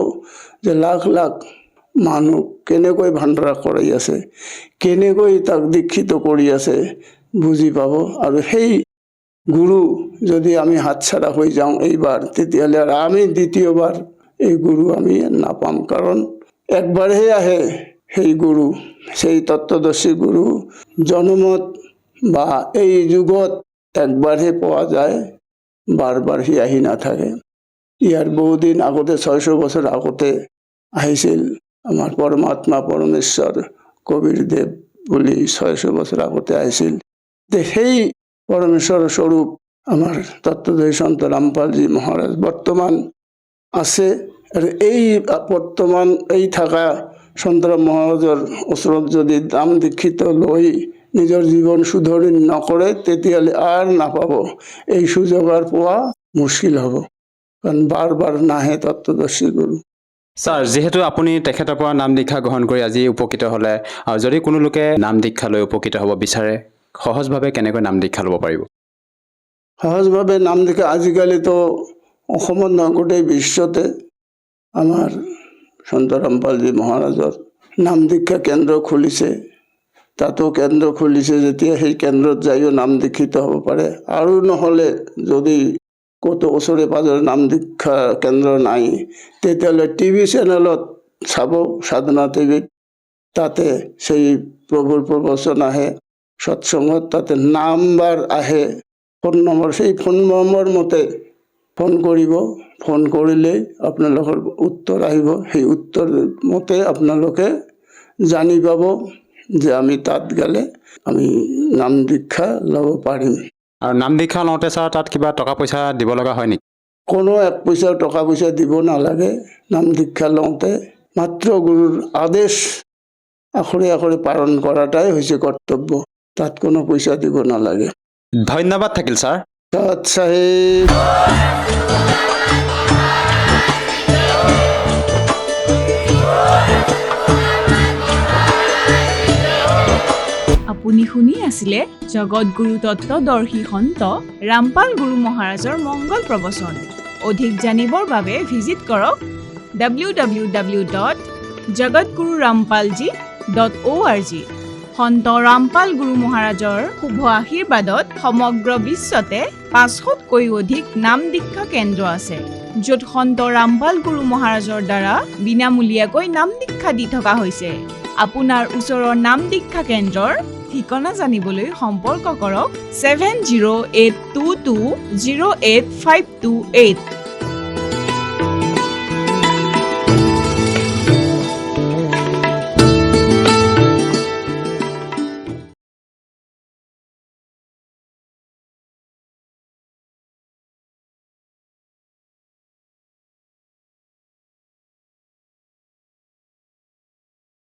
যে লাখ লাখ মানুহ কেনেকৈ ভাণ্ডাৰা কৰি আছে, কেনেকৈ তাক দীক্ষিত কৰি আছে বুজি পাব। আৰু সেই গুৰু যদি আমি হাতছাড়া হৈ যাওঁ এইবাৰ, তেতিয়াহ'লে আৰু আমি দ্বিতীয়বাৰ এই গুৰু আমি নাপাম। কাৰণ একবাৰহে আহে সেই গুৰু, সেই তত্ত্বদৰ্শী গুৰু জনমত বা এই যুগত একবাৰহে পোৱা যায়, বাৰ বাৰ সি আহি নাথাকে। ইয়াৰ বহুদিন আগতে 600 বছৰ আগতে আহিছিল আমাৰ পৰমাত্মা পৰমেশ্বৰ কবিৰদেৱ বুলি, 600 বছৰ আগতে আহিছিল। সেই পৰমেশ্বৰৰ স্বৰূপ আমাৰ তত্ত্বদৰ্শী সন্ত ৰামপালজী মহাৰাজ বৰ্তমান আছে। আৰু এই বৰ্তমান এই থকা সন্ত ৰাম মহাৰাজৰ ওচৰত যদি নাম দীক্ষিত লৈ নিজৰ জীৱন শুধৰি নকৰে, তেতিয়াহ'লে আৰু নাপাব। এই সুযোগ আৰু পোৱা মুস্কিল হ'ব, কাৰণ বাৰ বাৰ নাহে তত্ত্বদৰ্শী গুৰু। ছাৰ, যিহেতু আপুনি তেখেতৰ পৰা নাম দীক্ষা গ্ৰহণ কৰি আজি উপকৃত হ'লে, আৰু যদি কোনো লোকে নাম দীক্ষা লৈ উপকৃত হ'ব বিচাৰে, সহজভাৱে কেনেকৈ নাম দীক্ষা ল'ব পাৰিব? সহজভাৱে নাম দীক্ষা আজিকালিতো অসমত নহয়, গোটেই বিশ্বতে আমাৰ সন্ত ৰামপালজী মহাৰাজৰ নাম দীক্ষা কেন্দ্ৰ খুলিছে। তাতো কেন্দ্ৰ খুলিছে, যেতিয়া সেই কেন্দ্ৰত যায়ো নাম দীক্ষিত হ'ব পাৰে। আৰু নহ'লে যদি ক'তো ওচৰে পাজৰে নাম দীক্ষা কেন্দ্ৰ নাই, তেতিয়াহ'লে টিভি চেনেলত চাব, সাধনা টিভিত, তাতে সেই প্ৰভুৰ প্ৰবচন আহে, সৎসংগত তাতে নাম্বাৰ আহে, ফোন নম্বৰ, সেই ফোন নম্বৰ মতে ফোন কৰিব। ফোন কৰিলেই আপোনালোকৰ উত্তৰ আহিব। সেই উত্তৰ মতে আপোনালোকে জানি পাব যে আমি তাত গ'লে আমি নাম দীক্ষা ল'ব পাৰিম। আৰু নাম দীক্ষা লওঁতে ছাৰ তাত কিবা টকা পইচা দিব লগা হয় নেকি? কোনো এক পইচা টকা পইচা দিব নালাগে। নাম দীক্ষা লওঁতে মাত্ৰ গুৰুৰ আদেশ আখৰে আখৰে পালন কৰাটাই হৈছে কৰ্তব্য, তাত কোনো পইচা দিব নালাগে। ধন্যবাদ থাকিল ছাৰ। সৎ চাহেব। আপুনি শুনি আছিলে জগতগুৰু তত্ত্বদৰ্শী সন্ত ৰামপাল গুৰু মহাৰাজৰ মংগল প্ৰবচন। অধিক জানিবৰ বাবে ভিজিট কৰক www.jagatgururampalji.org। সন্ত ৰামপাল গুৰু মহাৰাজৰ শুভ আশীৰ্বাদত সমগ্ৰ বিশ্বতে 500তকৈও অধিক নাম দীক্ষা কেন্দ্ৰ আছে। য'ত সন্ত ৰামপাল গুৰু মহাৰাজৰ দ্বাৰা বিনামূলীয়াকৈ নাম দীক্ষা দি থকা হৈছে। আপোনাৰ ওচৰৰ নাম দীক্ষা কেন্দ্ৰৰ ঠিকনা জানিবলৈ সম্পৰ্ক কৰক 7082208528।